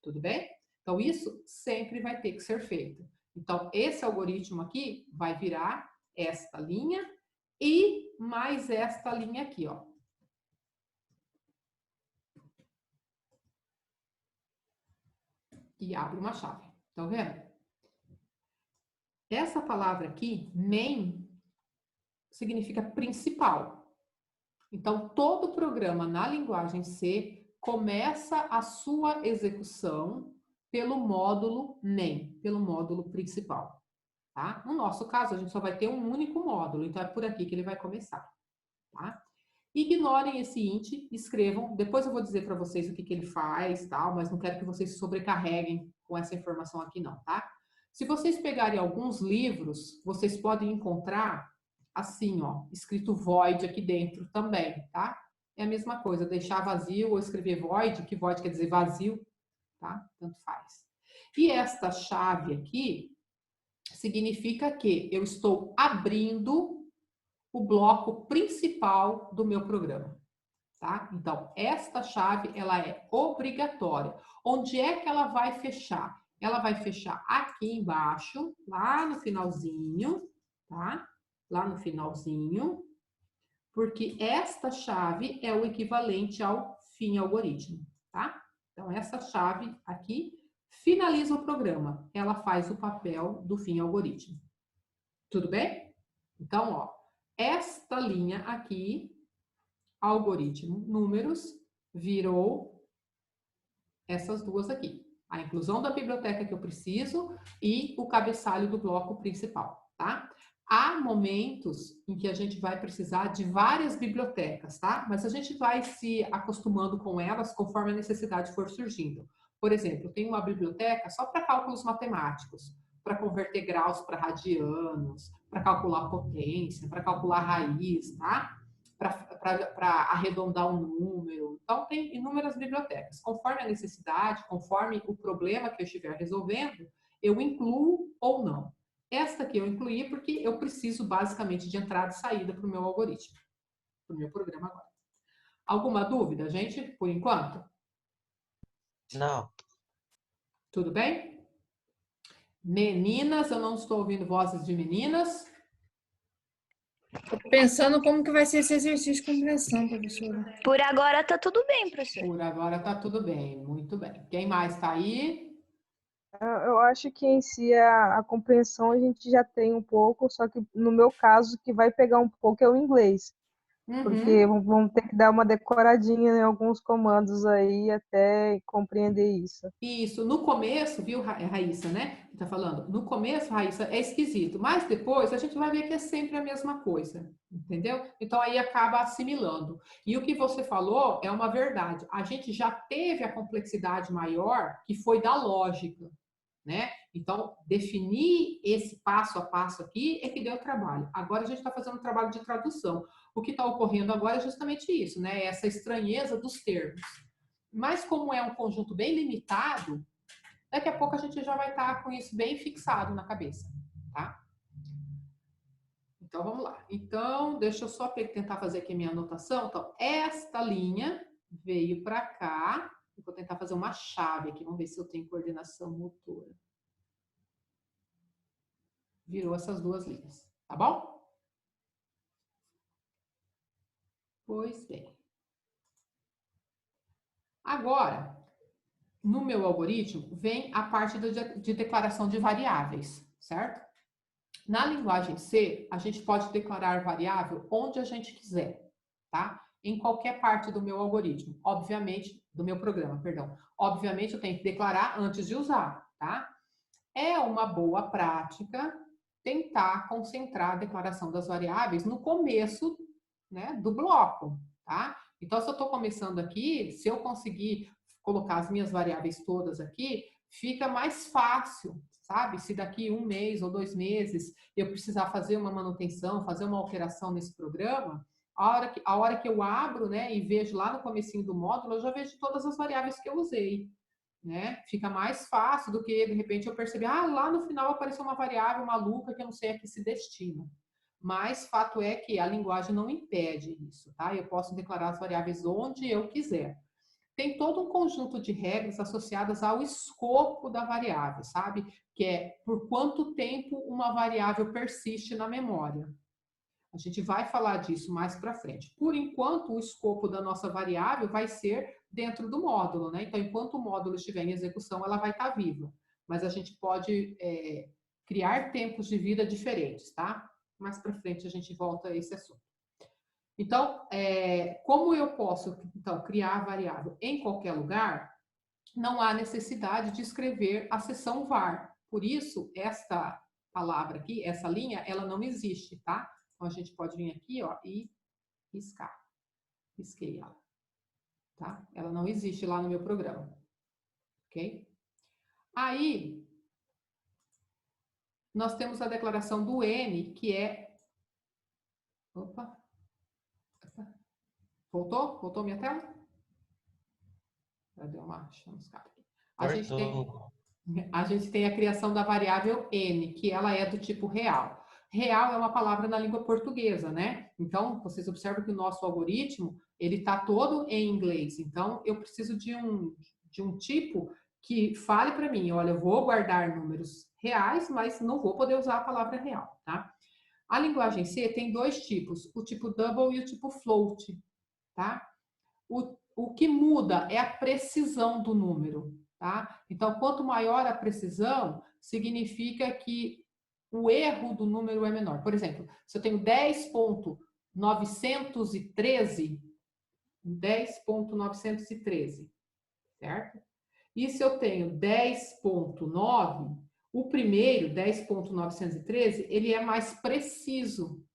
Speaker 1: Tudo bem? Então, isso sempre vai ter que ser feito. Então, esse algoritmo aqui vai virar esta linha e mais esta linha aqui, ó. E abre uma chave. Estão vendo? Essa palavra aqui, main, significa principal. Então, todo programa na linguagem C começa a sua execução pelo módulo main, pelo módulo principal. Tá? No nosso caso, a gente só vai ter um único módulo, então é por aqui que ele vai começar. Tá? Ignorem esse int, escrevam. Depois eu vou dizer para vocês o que ele faz, tal, mas não quero que vocês se sobrecarreguem com essa informação aqui não, tá? Se vocês pegarem alguns livros, vocês podem encontrar assim, ó, escrito void aqui dentro também, tá? É a mesma coisa, deixar vazio ou escrever void, que void quer dizer vazio, tá? Tanto faz. E esta chave aqui significa que eu estou abrindo o bloco principal do meu programa, tá? Então, esta chave, ela é obrigatória. Onde é que ela vai fechar? Ela vai fechar aqui embaixo, lá no finalzinho, tá? Lá no finalzinho, porque esta chave é o equivalente ao fim algoritmo, tá? Então, essa chave aqui finaliza o programa. Ela faz o papel do fim algoritmo. Tudo bem? Então, ó, esta linha aqui, algoritmo, números, virou essas duas aqui. A inclusão da biblioteca que eu preciso e o cabeçalho do bloco principal, tá? Há momentos em que a gente vai precisar de várias bibliotecas, tá? Mas a gente vai se acostumando com elas conforme a necessidade for surgindo. Por exemplo, eu tenho uma biblioteca só para cálculos matemáticos, para converter graus para radianos, para calcular potência, para calcular raiz, tá? Para arredondar um número. Então, tem inúmeras bibliotecas. Conforme a necessidade, conforme o problema que eu estiver resolvendo, eu incluo ou não. Esta aqui eu incluí porque eu preciso basicamente de entrada e saída para o meu algoritmo, para o meu programa agora. Alguma dúvida, gente, por enquanto?
Speaker 7: Não.
Speaker 1: Tudo bem? Meninas, eu não estou ouvindo vozes de meninas.
Speaker 9: Tô pensando como que vai ser esse exercício de compreensão, professora.
Speaker 5: Por agora tá tudo bem, professor.
Speaker 1: Por agora tá tudo bem, muito bem. Quem mais está aí?
Speaker 10: Eu acho que em si a compreensão a gente já tem um pouco, só que no meu caso, que vai pegar um pouco é o inglês. Porque vamos ter que dar uma decoradinha em alguns comandos aí até compreender isso.
Speaker 1: Isso, no começo, viu, Raíssa, né? Tá falando, no começo, Raíssa, é esquisito, mas depois a gente vai ver que é sempre a mesma coisa, entendeu? Então aí acaba assimilando. E o que você falou é uma verdade. A gente já teve a complexidade maior que foi da lógica, né? Então, definir esse passo a passo aqui é que deu trabalho. Agora a gente está fazendo um trabalho de tradução. O que está ocorrendo agora é justamente isso, né? Essa estranheza dos termos. Mas como é um conjunto bem limitado, daqui a pouco a gente já vai estar com isso bem fixado na cabeça, tá? Então, vamos lá. Então, deixa eu só tentar fazer aqui a minha anotação. Então, esta linha veio para cá. Eu vou tentar fazer uma chave aqui. Vamos ver se eu tenho coordenação motora. Virou essas duas linhas, tá bom? Pois bem. Agora, no meu algoritmo, vem a parte de declaração de variáveis, certo? Na linguagem C, a gente pode declarar variável onde a gente quiser, tá? Em qualquer parte do meu algoritmo, obviamente, do meu programa, perdão. Obviamente, eu tenho que declarar antes de usar, tá? É uma boa prática tentar concentrar a declaração das variáveis no começo, né, do bloco, tá? Então, se eu estou começando aqui, se eu conseguir colocar as minhas variáveis todas aqui, fica mais fácil, sabe? Se daqui 1 mês ou 2 meses eu precisar fazer uma manutenção, fazer uma alteração nesse programa, a hora que eu abro, né, e vejo lá no comecinho do módulo, eu já vejo todas as variáveis que eu usei, né? Fica mais fácil do que, de repente, eu perceber, lá no final apareceu uma variável maluca que eu não sei a que se destina. Mas fato é que a linguagem não impede isso, tá? Eu posso declarar as variáveis onde eu quiser. Tem todo um conjunto de regras associadas ao escopo da variável, sabe? Que é por quanto tempo uma variável persiste na memória. A gente vai falar disso mais para frente. Por enquanto, o escopo da nossa variável vai ser dentro do módulo, né? Então, enquanto o módulo estiver em execução, ela vai estar viva. Mas a gente pode criar tempos de vida diferentes, tá? Mais para frente a gente volta a esse assunto. Então, como eu posso, então, criar a variável em qualquer lugar, não há necessidade de escrever a seção var. Por isso, esta palavra aqui, essa linha, ela não existe, tá? Então, a gente pode vir aqui, ó, e riscar. Risquei ela. Tá? Ela não existe lá no meu programa. Ok? Aí, nós temos a declaração do N, que é... Opa. Voltou? Voltou minha tela? Já deu uma chamuscada aqui. A gente tem a criação da variável N, que ela é do tipo real. Real é uma palavra na língua portuguesa, né? Então, vocês observam que o nosso algoritmo, ele está todo em inglês. Então, eu preciso de um tipo que fale para mim, olha, eu vou guardar números reais, mas não vou poder usar a palavra real, tá? A linguagem C tem dois tipos, o tipo double e o tipo float, tá? O que muda é a precisão do número, tá? Então, quanto maior a precisão, significa que o erro do número é menor. Por exemplo, se eu tenho 10.913, certo? E se eu tenho 10.9, o primeiro, 10.913, ele é mais preciso,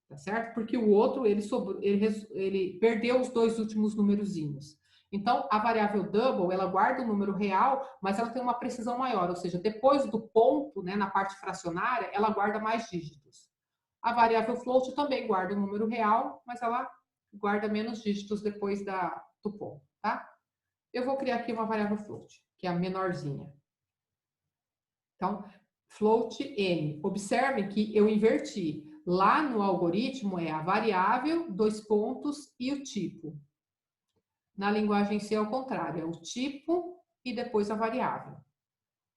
Speaker 1: tá certo? Porque o outro, ele perdeu os dois últimos numerozinhos. Então, a variável double, ela guarda o número real, mas ela tem uma precisão maior, ou seja, depois do ponto, né, na parte fracionária, ela guarda mais dígitos. A variável float também guarda o número real, mas ela guarda menos dígitos depois do ponto, tá? Eu vou criar aqui uma variável float, que é a menorzinha. Então, float n. Observem que eu inverti. Lá no algoritmo é a variável, 2 pontos e o tipo. Na linguagem C é o contrário, é o tipo e depois a variável.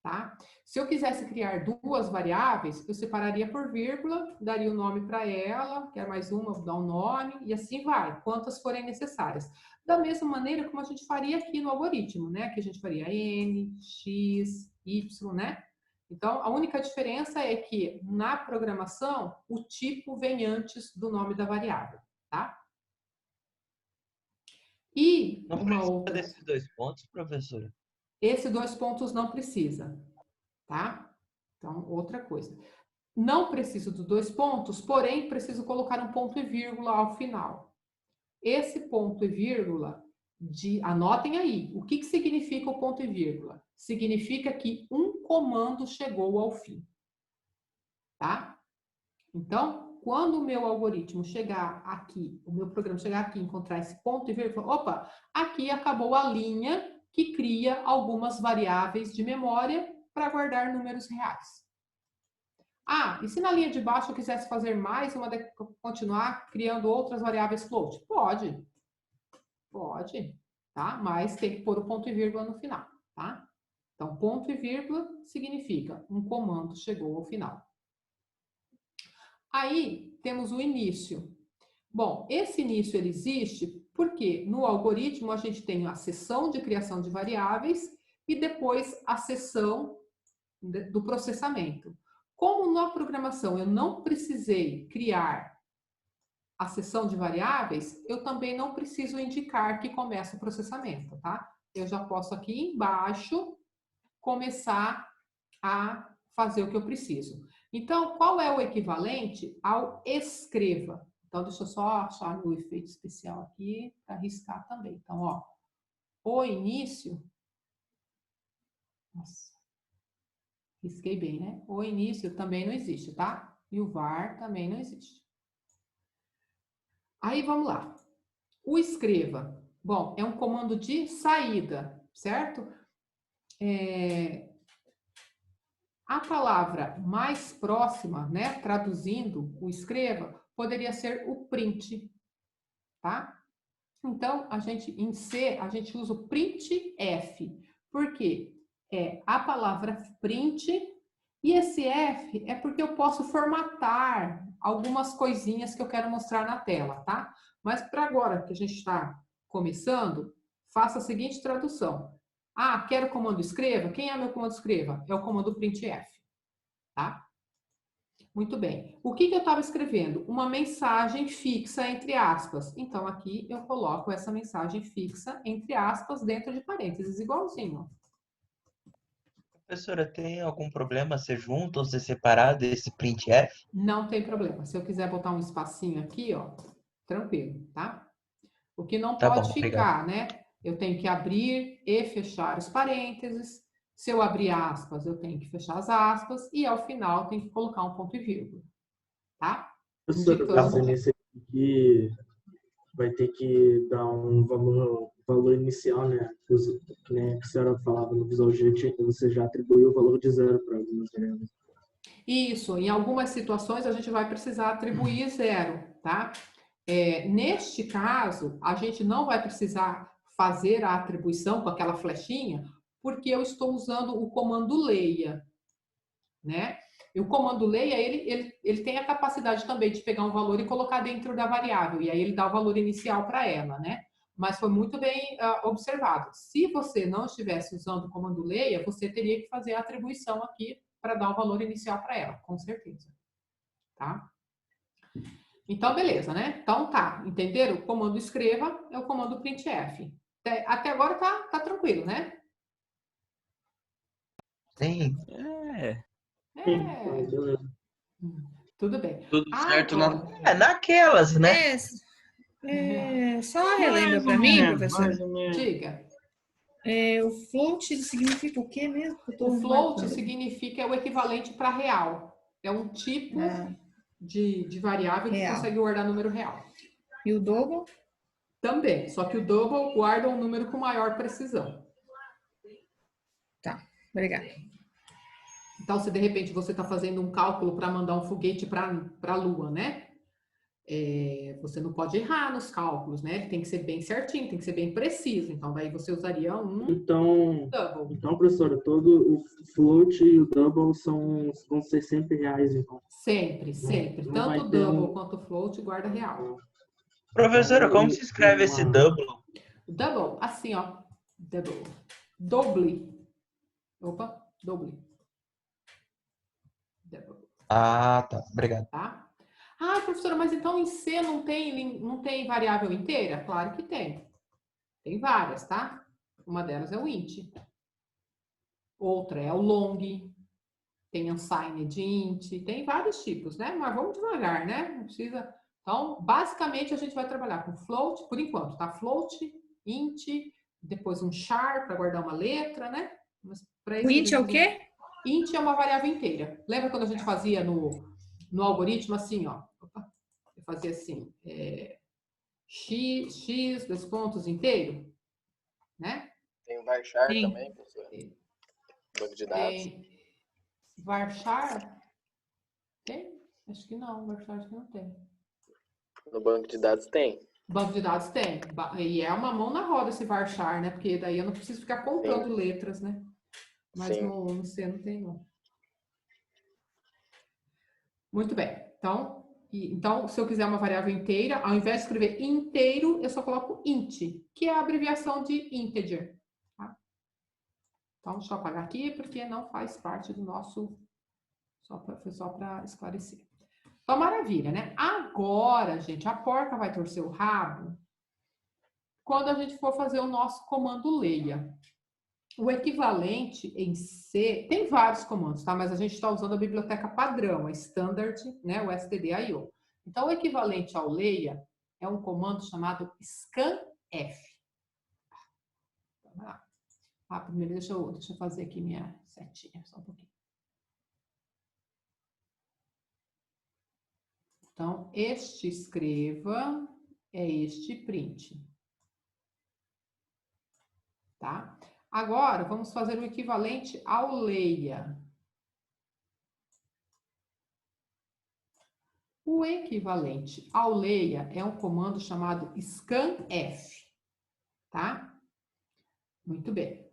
Speaker 1: Tá? Se eu quisesse criar duas variáveis, eu separaria por vírgula, daria o nome para ela, quer mais uma, vou dar um nome, e assim vai, quantas forem necessárias. Da mesma maneira como a gente faria aqui no algoritmo, né? Que a gente faria N, X, Y, né? Então, a única diferença é que na programação, o tipo vem antes do nome da variável, tá? E
Speaker 7: não
Speaker 1: uma outra...
Speaker 7: desses 2 pontos, professora?
Speaker 1: Esses 2 pontos não precisa, tá? Então, outra coisa. Não preciso dos 2 pontos, porém, preciso colocar um ponto e vírgula ao final. Esse ponto e vírgula, anotem aí, o que significa o ponto e vírgula? Significa que um comando chegou ao fim, tá? Então, quando o meu algoritmo chegar aqui, o meu programa chegar aqui e encontrar esse ponto e vírgula, opa, aqui acabou a linha que cria algumas variáveis de memória para guardar números reais. Ah, e se na linha de baixo eu quisesse fazer mais, continuar criando outras variáveis float? Pode. Pode, tá? Mas tem que pôr o ponto e vírgula no final, tá? Então, ponto e vírgula significa um comando chegou ao final. Aí, temos o início. Bom, esse início ele existe porque no algoritmo a gente tem a seção de criação de variáveis e depois a seção do processamento. Como na programação eu não precisei criar a seção de variáveis, eu também não preciso indicar que começa o processamento, tá? Eu já posso aqui embaixo começar a fazer o que eu preciso. Então, qual é o equivalente ao escreva? Então, deixa eu só achar o efeito especial aqui para riscar também. Então, ó, o início... Nossa, risquei bem, né? O início também não existe, tá? E o var também não existe. Aí, vamos lá. O escreva, bom, é um comando de saída, certo? A palavra mais próxima, né, traduzindo o escreva, poderia ser o print, tá? Então, em C, a gente usa o printf. Por quê? É a palavra print e esse F é porque eu posso formatar algumas coisinhas que eu quero mostrar na tela, tá? Mas para agora que a gente está começando, faça a seguinte tradução. Ah, quero o comando escreva? Quem é meu comando escreva? É o comando printf, tá? Muito bem. O que eu estava escrevendo? Uma mensagem fixa entre aspas. Então, aqui eu coloco essa mensagem fixa entre aspas dentro de parênteses, igualzinho.
Speaker 7: Professora, tem algum problema ser junto ou ser separado desse printf?
Speaker 1: Não tem problema. Se eu quiser botar um espacinho aqui, ó, tranquilo, tá? O que não
Speaker 7: Tá
Speaker 1: pode
Speaker 7: bom,
Speaker 1: ficar,
Speaker 7: obrigado.
Speaker 1: né? Eu tenho que abrir e fechar os parênteses. Se eu abrir aspas, eu tenho que fechar as aspas. E ao final, tem que colocar um ponto e vírgula. Tá?
Speaker 8: Professora, você nesse aqui vai ter que dar um valor inicial, né? Que nem a senhora falava no Visual Jet, você já atribuiu o valor de 0 para algumas variáveis.
Speaker 1: Isso, em algumas situações a gente vai precisar atribuir 0, tá? Neste caso, a gente não vai precisar fazer a atribuição com aquela flechinha, porque eu estou usando o comando leia, né? E o comando leia, ele tem a capacidade também de pegar um valor e colocar dentro da variável, e aí ele dá o valor inicial para ela, né? Mas foi muito bem observado. Se você não estivesse usando o comando leia, você teria que fazer a atribuição aqui para dar o valor inicial para ela, com certeza. Tá? Então, beleza, né? Então, tá. Entenderam? O comando escreva é o comando printf. Até agora tá tranquilo, né?
Speaker 7: Sim.
Speaker 1: Tudo bem.
Speaker 2: Tudo certo
Speaker 7: naquelas, né?
Speaker 9: Só relembra para mim, professor.
Speaker 1: Diga.
Speaker 9: O float significa o quê mesmo?
Speaker 1: O float significa o equivalente para real. É um tipo de variável que consegue guardar número real.
Speaker 9: E o double?
Speaker 1: Também, só que o double guarda um número com maior precisão.
Speaker 9: Tá, obrigada.
Speaker 1: Então, se de repente você está fazendo um cálculo para mandar um foguete para a Lua, né? Você não pode errar nos cálculos, né? Tem que ser bem certinho, tem que ser bem preciso. Então, daí você usaria um double.
Speaker 8: Então, professora, todo o float e o double vão ser sempre reais, então.
Speaker 1: Sempre. Tanto o double quanto o float guarda real.
Speaker 7: Professora, como se escreve esse double?
Speaker 1: Double, assim, ó. Double. Doble. Opa, doble. Double.
Speaker 7: Ah, tá. Obrigado.
Speaker 1: Tá? Ah, professora, mas então em C não tem variável inteira? Claro que tem. Tem várias, tá? Uma delas é o int. Outra é o long. Tem unsigned int. Tem vários tipos, né? Mas vamos devagar, né? Não precisa... Então, basicamente, a gente vai trabalhar com float, por enquanto, tá? Float, int, depois um char para guardar uma letra, né?
Speaker 9: O int é o quê?
Speaker 1: Int é uma variável inteira. Lembra quando a gente fazia no algoritmo assim, ó? Eu fazia assim, x, 2 pontos inteiro, né?
Speaker 4: Tem o varchar também, professor? Banco de dados.
Speaker 1: Varchar? Tem? Acho que não, varchar acho que não tem.
Speaker 4: No banco de dados tem.
Speaker 1: Banco de dados tem. E é uma mão na roda esse varchar, né? Porque daí eu não preciso ficar contando letras, né? Mas no C não tem, não. Muito bem. Então, se eu quiser uma variável inteira, ao invés de escrever inteiro, eu só coloco int, que é a abreviação de integer. Tá? Então, deixa eu apagar aqui, porque não faz parte do nosso... Foi só para esclarecer. Então, maravilha, né? Agora, gente, a porca vai torcer o rabo quando a gente for fazer o nosso comando leia. O equivalente em C, tem vários comandos, tá? Mas a gente está usando a biblioteca padrão, a standard, né? O stdio. Então, o equivalente ao leia é um comando chamado scanf. Primeiro deixa eu fazer aqui minha setinha, só um pouquinho. Então, este escreva é este print. Tá? Agora, vamos fazer o equivalente ao leia. O equivalente ao leia é um comando chamado scanf. Tá? Muito bem.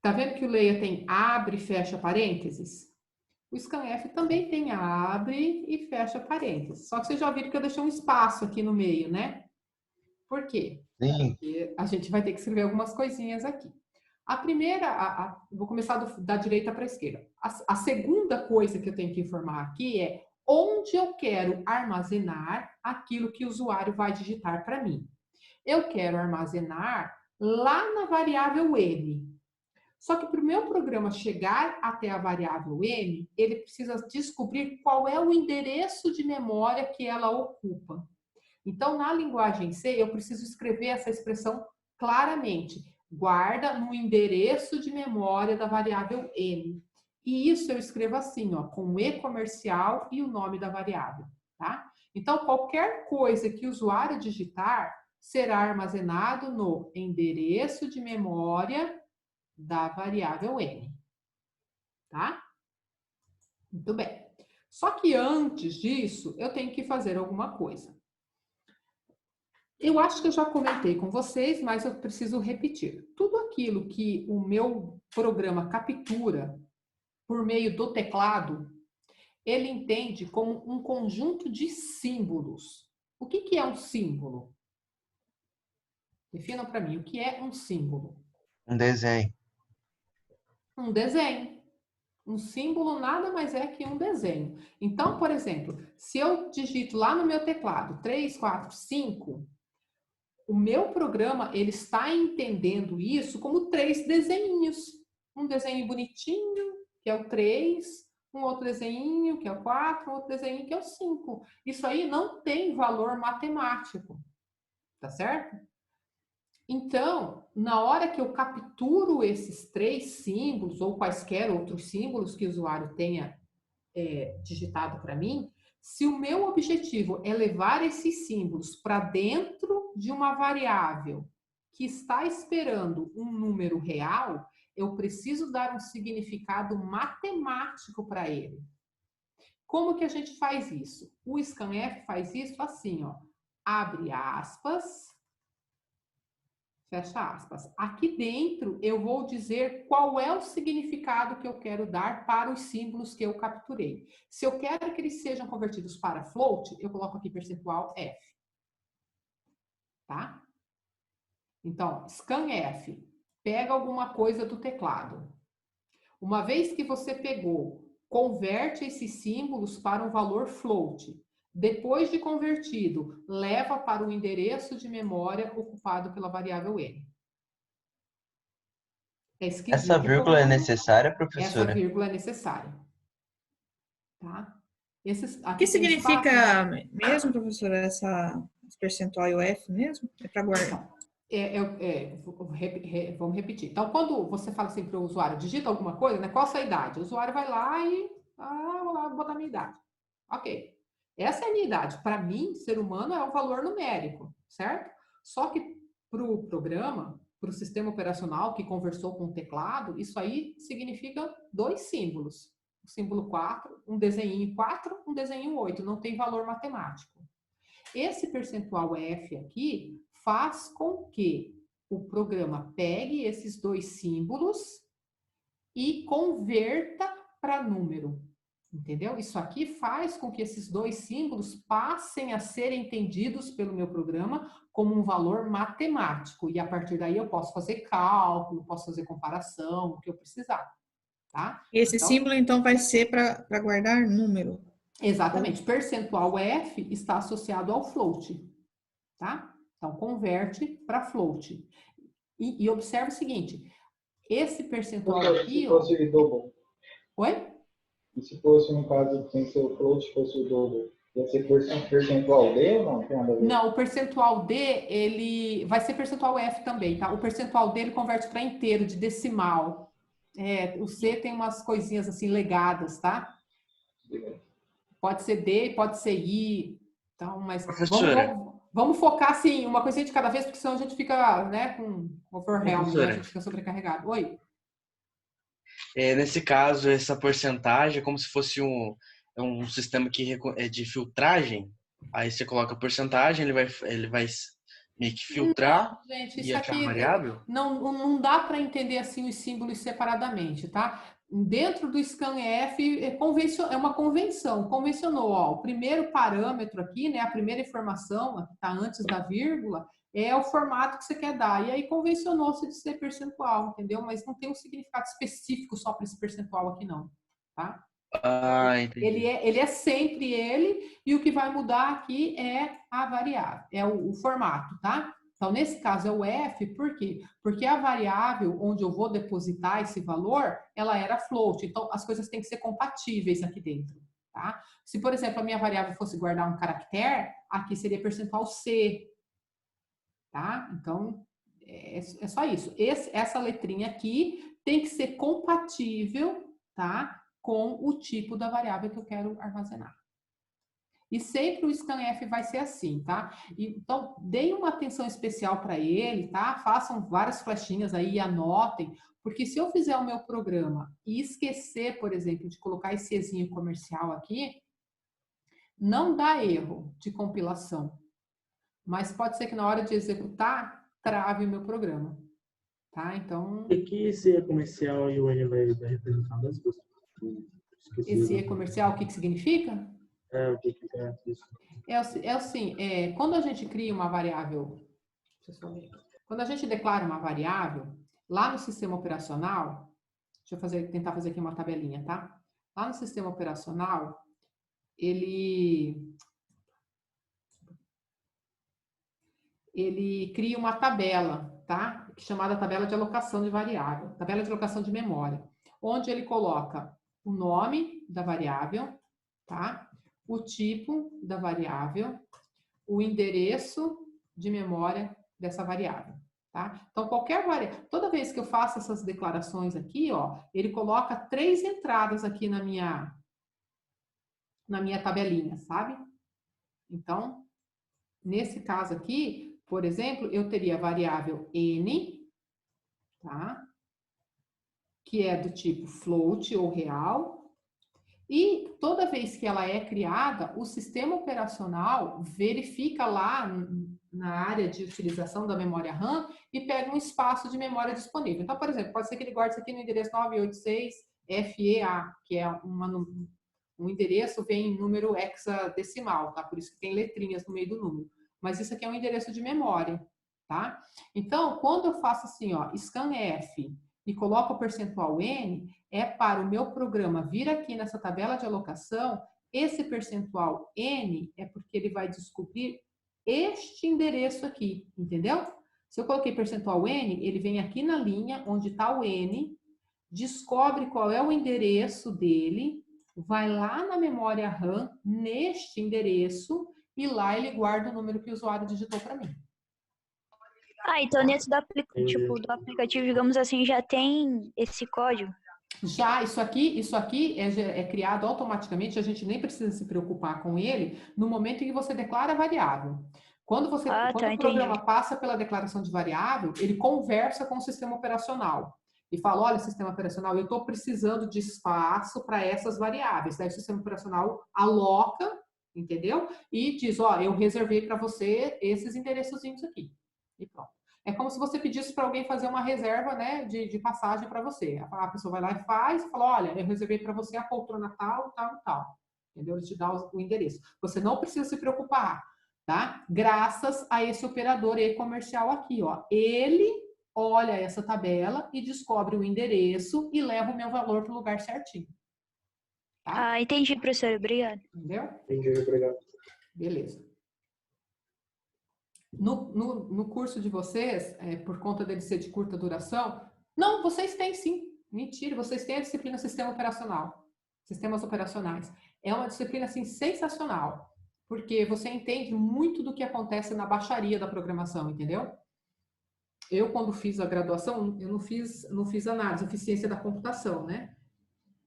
Speaker 1: Tá vendo que o leia tem abre e fecha parênteses? O scanf também tem abre e fecha parênteses. Só que vocês já viram que eu deixei um espaço aqui no meio, né? Por quê?
Speaker 7: Sim.
Speaker 1: Porque a gente vai ter que escrever algumas coisinhas aqui. A primeira, vou começar da direita para a esquerda. A segunda coisa que eu tenho que informar aqui é onde eu quero armazenar aquilo que o usuário vai digitar para mim. Eu quero armazenar lá na variável n. Só que para o meu programa chegar até a variável n, ele precisa descobrir qual é o endereço de memória que ela ocupa. Então, na linguagem C, eu preciso escrever essa expressão claramente. Guarda no endereço de memória da variável n. E isso eu escrevo assim, ó, com E comercial e o nome da variável, tá? Então, qualquer coisa que o usuário digitar será armazenado no endereço de memória da variável n, tá? Muito bem. Só que antes disso, eu tenho que fazer alguma coisa. Eu acho que eu já comentei com vocês, mas eu preciso repetir. Tudo aquilo que o meu programa captura por meio do teclado, ele entende como um conjunto de símbolos. O que é um símbolo? Definam para mim, o que é um símbolo?
Speaker 7: Um desenho.
Speaker 1: Um desenho. Um símbolo nada mais é que um desenho. Então, por exemplo, se eu digito lá no meu teclado 3, 4, 5, o meu programa ele está entendendo isso como 3 desenhinhos. Um desenho bonitinho, que é o 3, um outro desenho, que é o 4, um outro desenho, que é o 5. Isso aí não tem valor matemático, tá certo? Então, na hora que eu capturo esses 3 símbolos, ou quaisquer outros símbolos que o usuário tenha digitado para mim, se o meu objetivo é levar esses símbolos para dentro de uma variável que está esperando um número real, eu preciso dar um significado matemático para ele. Como que a gente faz isso? O scanf faz isso assim, ó, abre aspas, fecha aspas. Aqui dentro eu vou dizer qual é o significado que eu quero dar para os símbolos que eu capturei. Se eu quero que eles sejam convertidos para float, eu coloco aqui percentual F. Tá? Então, scanf, pega alguma coisa do teclado. Uma vez que você pegou, converte esses símbolos para um valor float. Depois de convertido, leva para o endereço de memória ocupado pela variável n. É
Speaker 7: Essa vírgula é necessária, professora?
Speaker 1: Essa vírgula é necessária. Tá?
Speaker 9: O que significa mesmo, professora, esse percentual e o F mesmo? É para guardar?
Speaker 1: Vamos repetir. Então, quando você fala assim para o usuário, digita alguma coisa, né? Qual a sua idade? O usuário vai lá e... vou lá botar minha idade. Ok. Essa é a minha idade. Para mim, ser humano é um valor numérico, certo? Só que para o programa, para o sistema operacional que conversou com o teclado, isso aí significa 2 símbolos. O símbolo 4, um desenho 4, um desenho 8. Não tem valor matemático. Esse percentual F aqui faz com que o programa pegue esses 2 símbolos e converta para número. Entendeu? Isso aqui faz com que esses 2 símbolos passem a ser entendidos pelo meu programa como um valor matemático. E a partir daí eu posso fazer cálculo, posso fazer comparação, o que eu precisar. Tá?
Speaker 9: Esse símbolo, então, vai ser para guardar número.
Speaker 1: Exatamente. Percentual F está associado ao float. Tá? Então, converte para float. E observe o seguinte. Esse percentual aqui...
Speaker 11: Se fosse double.
Speaker 1: Oi?
Speaker 11: E se fosse, no caso, sem ser o float, fosse o dobro, ia ser percentual D ou não? Tem nada a ver?
Speaker 1: Não, o percentual D, ele vai ser percentual F também, tá? O percentual D, ele converte para inteiro, de decimal. O C tem umas coisinhas assim legadas, tá? Pode ser D, pode ser I. Então, mas vamos focar, assim, uma coisinha de cada vez, porque senão a gente fica, né, com overwhelm, né? A gente fica sobrecarregado. Oi?
Speaker 2: Nesse caso, essa porcentagem é como se fosse um sistema de filtragem. Aí você coloca a porcentagem, ele vai meio que filtrar e achar a variável.
Speaker 1: Não dá para entender assim os símbolos separadamente, tá? Dentro do scanf é uma convenção. Convencionou, ó, o primeiro parâmetro aqui, né, a primeira informação que está antes da vírgula, é o formato que você quer dar. E aí convencionou-se de ser percentual, entendeu? Mas não tem um significado específico só para esse percentual aqui, não. Tá?
Speaker 2: Entendi.
Speaker 1: Ele é sempre ele, e o que vai mudar aqui é a variável, é o formato, tá? Então, nesse caso é o F, por quê? Porque a variável onde eu vou depositar esse valor, ela era float. Então, as coisas têm que ser compatíveis aqui dentro, tá? Se, por exemplo, a minha variável fosse guardar um caractere, aqui seria percentual C, tá? Então, é só isso. Essa letrinha aqui tem que ser compatível, tá? Com o tipo da variável que eu quero armazenar. E sempre o scanf vai ser assim, tá? Então, deem uma atenção especial para ele, tá? Façam várias flechinhas aí e anotem, porque se eu fizer o meu programa e esquecer, por exemplo, de colocar esse Ezinho comercial aqui, não dá erro de compilação. Mas pode ser que na hora de executar, trave o meu programa, tá? Então...
Speaker 8: E que esse comercial e o N vai representar mesmo?
Speaker 1: Esse E comercial, o que significa?
Speaker 8: O que é isso?
Speaker 1: Quando a gente cria uma variável, quando a gente declara uma variável, lá no sistema operacional, deixa eu tentar fazer aqui uma tabelinha, tá? Lá no sistema operacional, ele cria uma tabela, tá? Chamada tabela de alocação de variável, tabela de alocação de memória, onde ele coloca o nome da variável, tá? O tipo da variável, o endereço de memória dessa variável, tá? Então, toda vez que eu faço essas declarações aqui, ó, ele coloca 3 entradas aqui na minha tabelinha, sabe? Então, nesse caso aqui, por exemplo, eu teria a variável n, tá? Que é do tipo float ou real. E toda vez que ela é criada, o sistema operacional verifica lá na área de utilização da memória RAM e pega um espaço de memória disponível. Então, por exemplo, pode ser que ele guarde isso aqui no endereço 986FEA, que é um endereço, vem em número hexadecimal, tá? Por isso que tem letrinhas no meio do número. Mas isso aqui é um endereço de memória, tá? Então, quando eu faço assim, ó, scanf e coloco o percentual N, é para o meu programa vir aqui nessa tabela de alocação, esse percentual N é porque ele vai descobrir este endereço aqui, entendeu? Se eu coloquei percentual N, ele vem aqui na linha onde está o N, descobre qual é o endereço dele, vai lá na memória RAM, neste endereço, e lá ele guarda o número que o usuário digitou para mim.
Speaker 5: Então dentro do aplicativo, digamos assim, já tem esse código?
Speaker 1: Já, isso aqui é criado automaticamente, a gente nem precisa se preocupar com ele no momento em que você declara a variável. Quando o programa passa pela declaração de variável, ele conversa com o sistema operacional e fala, olha, sistema operacional, eu estou precisando de espaço para essas variáveis. Daí o sistema operacional aloca, entendeu? E diz, ó, eu reservei para você esses endereçozinhos aqui. E pronto. É como se você pedisse para alguém fazer uma reserva, né, de passagem para você. A pessoa vai lá e faz e fala, olha, eu reservei para você a poltrona tal, tal, tal. Entendeu? Ele te dá o endereço. Você não precisa se preocupar, tá? Graças a esse operador e-comercial aqui, ó. Ele olha essa tabela e descobre o endereço e leva o meu valor para o lugar certinho.
Speaker 5: Tá? Entendi, professor. Obrigado.
Speaker 1: Entendeu?
Speaker 8: Entendi, obrigado.
Speaker 1: Beleza. No curso de vocês, por conta dele ser de curta duração, não, vocês têm sim. Mentira, vocês têm a disciplina Sistema Operacional. Sistemas Operacionais. É uma disciplina, assim, sensacional. Porque você entende muito do que acontece na baixaria da programação, entendeu? Eu, quando fiz a graduação, eu não fiz análise, eu fiz ciência da computação, né?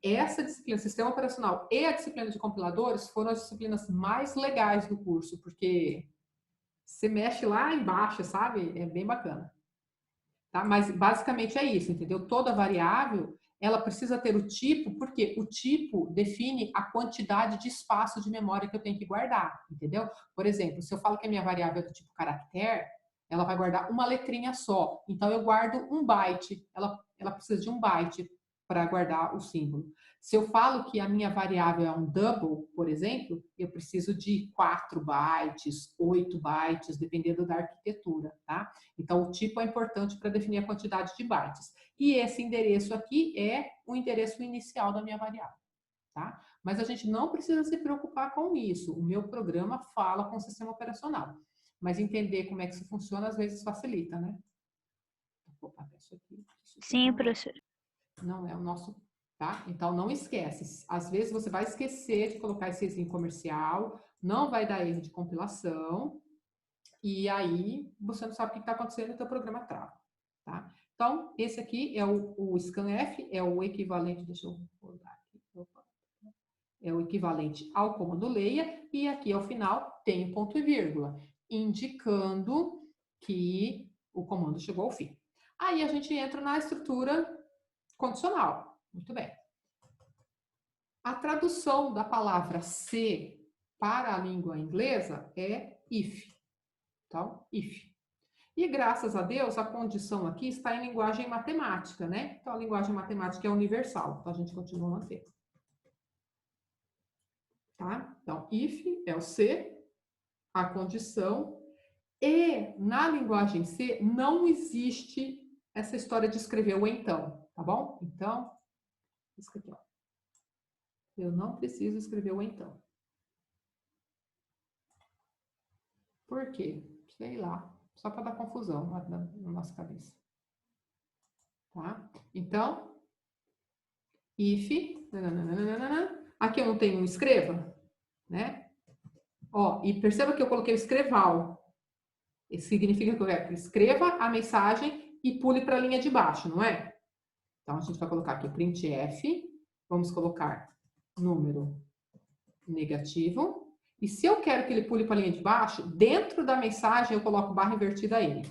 Speaker 1: Essa disciplina, Sistema Operacional e a disciplina de compiladores foram as disciplinas mais legais do curso, porque você mexe lá embaixo, sabe? É bem bacana. Tá? Mas basicamente é isso, entendeu? Toda variável, ela precisa ter o tipo, porque o tipo define a quantidade de espaço de memória que eu tenho que guardar, entendeu? Por exemplo, se eu falo que a minha variável é do tipo caractere, ela vai guardar uma letrinha só. Então, eu guardo 1 byte. Ela precisa de 1 byte para guardar o símbolo. Se eu falo que a minha variável é um double, por exemplo, eu preciso de 4 bytes, 8 bytes, dependendo da arquitetura, tá? Então, o tipo é importante para definir a quantidade de bytes. E esse endereço aqui é o endereço inicial da minha variável, tá? Mas a gente não precisa se preocupar com isso. O meu programa fala com o sistema operacional. Mas entender como é que isso funciona, às vezes, facilita, né? Vou apagar isso aqui.
Speaker 5: Sim, professor.
Speaker 1: Não é o nosso tá? Então, não esquece. Às vezes, você vai esquecer de colocar esse exinho comercial, não vai dar erro de compilação, e aí você não sabe o que está acontecendo e o teu programa trava, tá? Então, esse aqui é o scanf, é o equivalente, deixa eu rodar aqui, é o equivalente ao comando leia, e aqui ao final tem o ponto e vírgula, indicando que o comando chegou ao fim. Aí a gente entra na estrutura condicional. Muito bem. A tradução da palavra se para a língua inglesa é if. Então, if. E graças a Deus, a condição aqui está em linguagem matemática, né? Então, a linguagem matemática é universal. Então, a gente continua mantendo. Tá? Então, if é o se, a condição. E na linguagem C não existe essa história de escrever o então, tá bom? Então, isso aqui, ó. Eu não preciso escrever o então. Por quê? Sei lá. Só para dar confusão na nossa cabeça. Tá? Então, if. Aqui eu não tenho um escreva, né? Ó, e perceba que eu coloquei o escreval. Isso significa que eu quero que escreva a mensagem e pule para a linha de baixo, não é? Então, a gente vai colocar aqui o printf. Vamos colocar número negativo. E se eu quero que ele pule para a linha de baixo, dentro da mensagem eu coloco barra invertida N.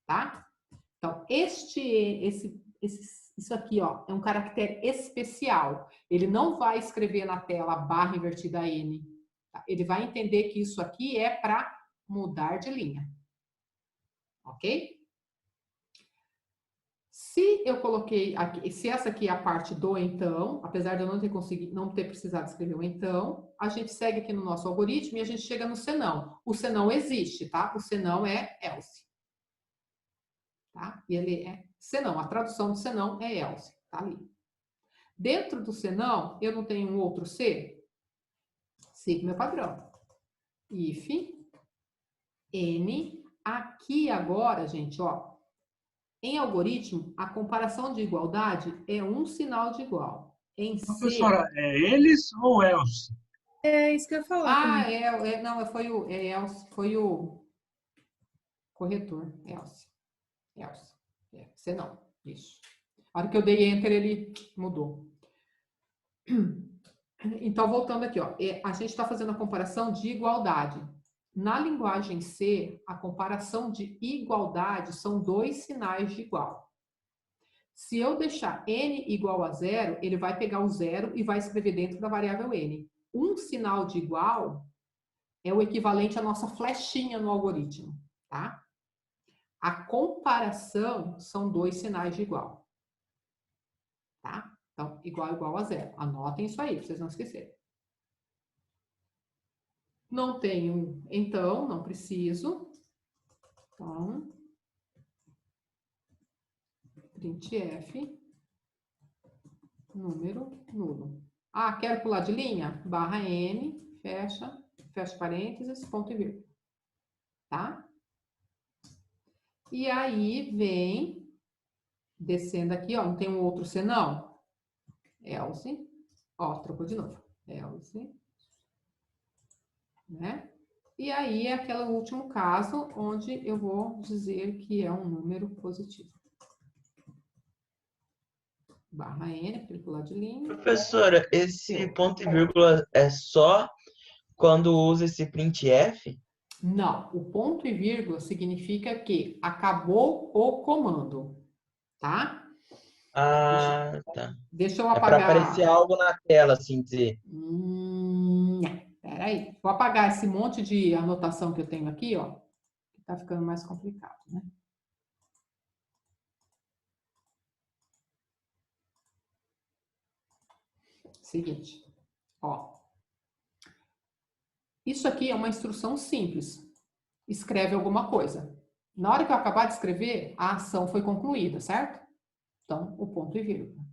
Speaker 1: Tá? Então, isso aqui, ó, é um caractere especial. Ele não vai escrever na tela barra invertida N. Tá? Ele vai entender que isso aqui é para mudar de linha. Ok? Se eu coloquei aqui, se essa aqui é a parte do então, apesar de eu não ter precisado escrever o então, a gente segue aqui no nosso algoritmo e a gente chega no senão. O senão existe, tá? O senão é else. Tá? E ele é senão, a tradução do senão é else, tá ali. Dentro do senão, eu não tenho um outro se? Siga meu padrão. If N, aqui agora, gente, ó, em algoritmo, a comparação de igualdade é um sinal de igual. Em
Speaker 12: Professora,
Speaker 1: C...
Speaker 12: é eles ou else?
Speaker 9: É isso que eu ia falar.
Speaker 1: Não, foi o corretor, else. C não, isso. A hora que eu dei enter, ele mudou. Então, voltando aqui, ó, a gente está fazendo a comparação de igualdade. Na linguagem C, a comparação de igualdade são dois sinais de igual. Se eu deixar n igual a 0, ele vai pegar o 0 e vai escrever dentro da variável n. Um sinal de igual é o equivalente à nossa flechinha no algoritmo, tá? A comparação são dois sinais de igual. Tá? Então, igual a 0. Anotem isso aí, pra vocês não esquecerem. Não tenho, então, não preciso. Então, printf, número nulo. Ah, quero pular de linha? Barra N, fecha parênteses, ponto e vírgula. Tá? E aí vem, descendo aqui, ó, não tem um outro senão? Else, ó, trocou de novo. Else. Né? E aí é aquele último caso onde eu vou dizer que é um número positivo. Barra N, para ele pular de linha.
Speaker 7: Professora, esse ponto e vírgula é só quando usa esse printf?
Speaker 1: Não, o ponto e vírgula significa que acabou o comando, tá?
Speaker 7: Ah, tá.
Speaker 1: Deixa eu apagar.
Speaker 7: É para aparecer algo na tela, assim dizer.
Speaker 1: Peraí, vou apagar esse monte de anotação que eu tenho aqui, ó, que tá ficando mais complicado, né? Seguinte, ó. Isso aqui é uma instrução simples. Escreve alguma coisa. Na hora que eu acabar de escrever, a ação foi concluída, certo? Então, o ponto e vírgula.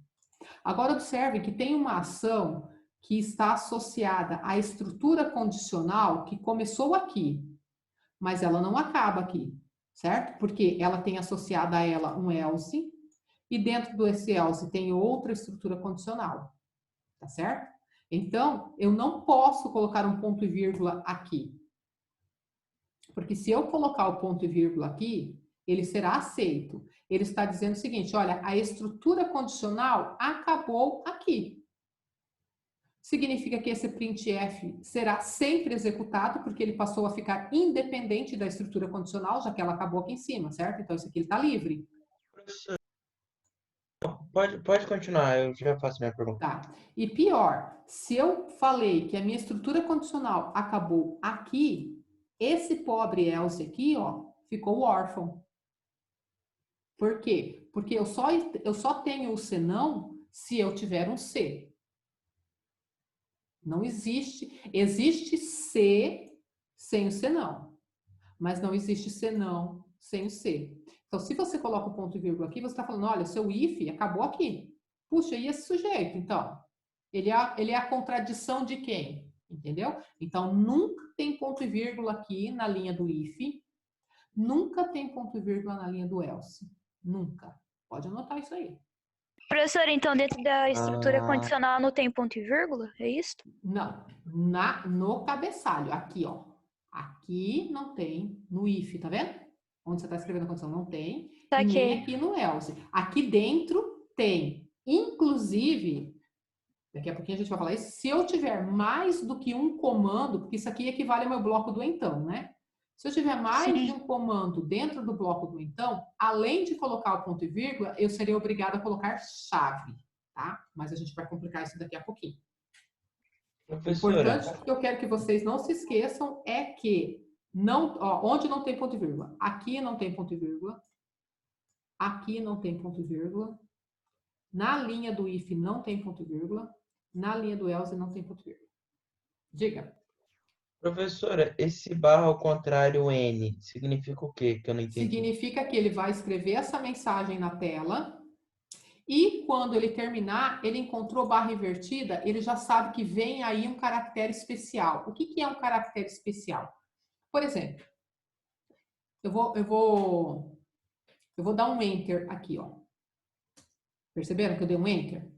Speaker 1: Agora, observe que tem uma ação que está associada à estrutura condicional que começou aqui, mas ela não acaba aqui, certo? Porque ela tem associada a ela um else e dentro do else tem outra estrutura condicional, tá certo? Então, eu não posso colocar um ponto e vírgula aqui. Porque se eu colocar o ponto e vírgula aqui, ele será aceito. Ele está dizendo o seguinte, olha, a estrutura condicional acabou aqui. Significa que esse printf será sempre executado, porque ele passou a ficar independente da estrutura condicional, já que ela acabou aqui em cima, certo? Então, isso aqui está livre.
Speaker 7: Professor, pode continuar, eu já faço minha pergunta.
Speaker 1: Tá. E pior, se eu falei que a minha estrutura condicional acabou aqui, esse pobre else aqui, ó, ficou órfão. Por quê? Porque eu só tenho o senão se eu tiver um se. Não existe. Existe se sem o senão. Mas não existe senão sem o se. Então, se você coloca o ponto e vírgula aqui, você está falando, olha, seu if acabou aqui. Puxa, e esse sujeito, então? Ele é a contradição de quem? Entendeu? Então, nunca tem ponto e vírgula aqui na linha do if. Nunca tem ponto e vírgula na linha do else. Nunca. Pode anotar isso aí.
Speaker 5: Professor, então dentro da estrutura condicional não tem ponto e vírgula? É isso?
Speaker 1: Não. No cabeçalho. Aqui, ó. Aqui não tem. No if, tá vendo? Onde você está escrevendo a condição não tem.
Speaker 5: Tá,
Speaker 1: e
Speaker 5: okay.
Speaker 1: Nem aqui no else. Aqui dentro tem. Inclusive, daqui a pouquinho a gente vai falar isso. Se eu tiver mais do que um comando, porque isso aqui equivale ao meu bloco do então, né? Se eu tiver mais de um comando dentro do bloco do então, além de colocar o ponto e vírgula, eu serei obrigada a colocar chave, tá? Mas a gente vai complicar isso daqui a pouquinho.
Speaker 7: Professora.
Speaker 1: O importante que eu quero que vocês não se esqueçam é que onde não tem ponto e vírgula? Aqui não tem ponto e vírgula. Aqui não tem ponto e vírgula. Na linha do if não tem ponto e vírgula. Na linha do else não tem ponto e vírgula. Diga.
Speaker 7: Professora, esse barra ao contrário N significa o quê? Que eu não entendi.
Speaker 1: Significa que ele vai escrever essa mensagem na tela e quando ele terminar, ele encontrou barra invertida, ele já sabe que vem aí um caractere especial. O que é um caractere especial? Por exemplo, eu vou dar um enter aqui, ó. Perceberam que eu dei um enter?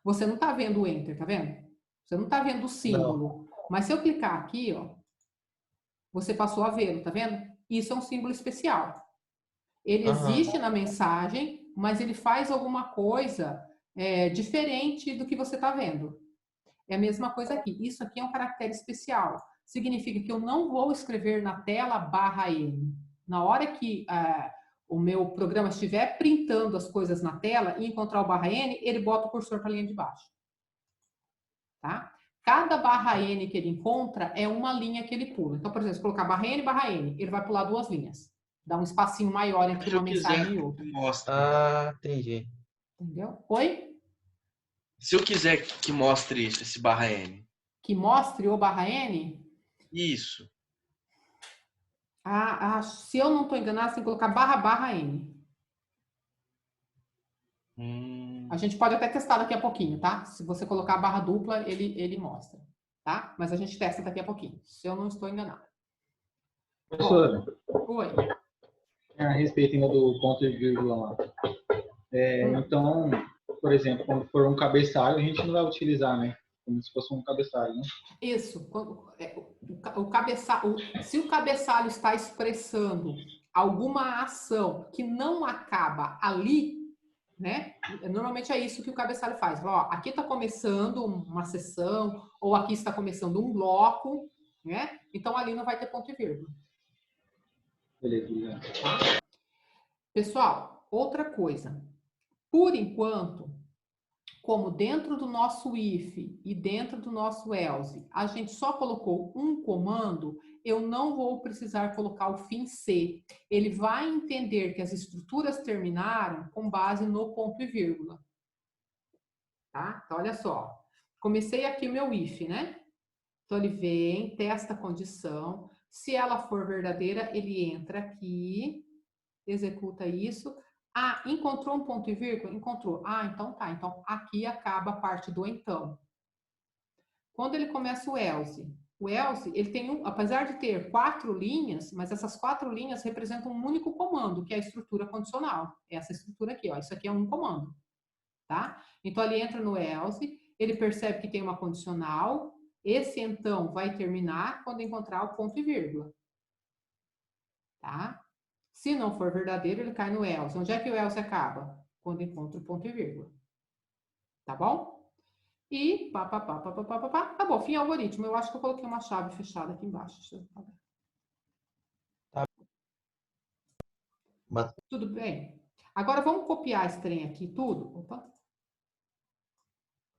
Speaker 1: Você não tá vendo o enter, tá vendo? Você não tá vendo o símbolo. Não. Mas se eu clicar aqui, ó, você passou a vê-lo, tá vendo? Isso é um símbolo especial. Ele existe na mensagem, mas ele faz alguma coisa diferente do que você tá vendo. É a mesma coisa aqui. Isso aqui é um caractere especial. Significa que eu não vou escrever na tela /n. Na hora que o meu programa estiver printando as coisas na tela e encontrar o /n, ele bota o cursor para a linha de baixo. Tá? Cada /n que ele encontra é uma linha que ele pula. Então, por exemplo, se colocar /n, ele vai pular 2 linhas. Dá um espacinho maior entre uma mensagem e outra.
Speaker 7: Mostra. Entendi.
Speaker 1: Entendeu? Oi?
Speaker 2: Se eu quiser que mostre isso, esse /n.
Speaker 1: Que mostre o /n?
Speaker 2: Isso.
Speaker 1: Se eu não estou enganado, você tem que colocar /n. A gente pode até testar daqui a pouquinho, tá? Se você colocar barra dupla, ele mostra, tá? Mas a gente testa daqui a pouquinho, se eu não estou enganado.
Speaker 11: Professora.
Speaker 1: Oi.
Speaker 11: A respeito ainda do ponto e vírgula lá. Então, por exemplo, quando for um cabeçalho, a gente não vai utilizar, né? Como se fosse um cabeçalho, né?
Speaker 1: Isso. Se o cabeçalho está expressando alguma ação que não acaba ali, né? Normalmente é isso que o cabeçalho faz. Ó, aqui está começando uma sessão, ou aqui está começando um bloco, né? Então ali não vai ter ponto e vírgula.
Speaker 11: Beleza.
Speaker 1: Pessoal, outra coisa. Por enquanto, como dentro do nosso if e dentro do nosso else, a gente só colocou um comando, eu não vou precisar colocar o fim C. Ele vai entender que as estruturas terminaram com base no ponto e vírgula. Tá? Então, olha só. Comecei aqui o meu if, né? Então, ele vem, testa a condição. Se ela for verdadeira, ele entra aqui, executa isso. Encontrou um ponto e vírgula? Encontrou. Então tá. Então, aqui acaba a parte do então. Quando ele começa o O else, ele tem apesar de ter 4 linhas, mas essas 4 linhas representam um único comando, que é a estrutura condicional. Essa estrutura aqui, ó, isso aqui é um comando, tá? Então, ele entra no else, ele percebe que tem uma condicional, esse então vai terminar quando encontrar o ponto e vírgula, tá? Se não for verdadeiro, ele cai no else. Onde é que o else acaba? Quando encontra o ponto e vírgula, tá bom? E acabou, fim algoritmo. Eu acho que eu coloquei uma chave fechada aqui embaixo. Deixa eu ver.
Speaker 7: Tá.
Speaker 1: Tudo bem? Agora vamos copiar esse trem aqui tudo. Opa.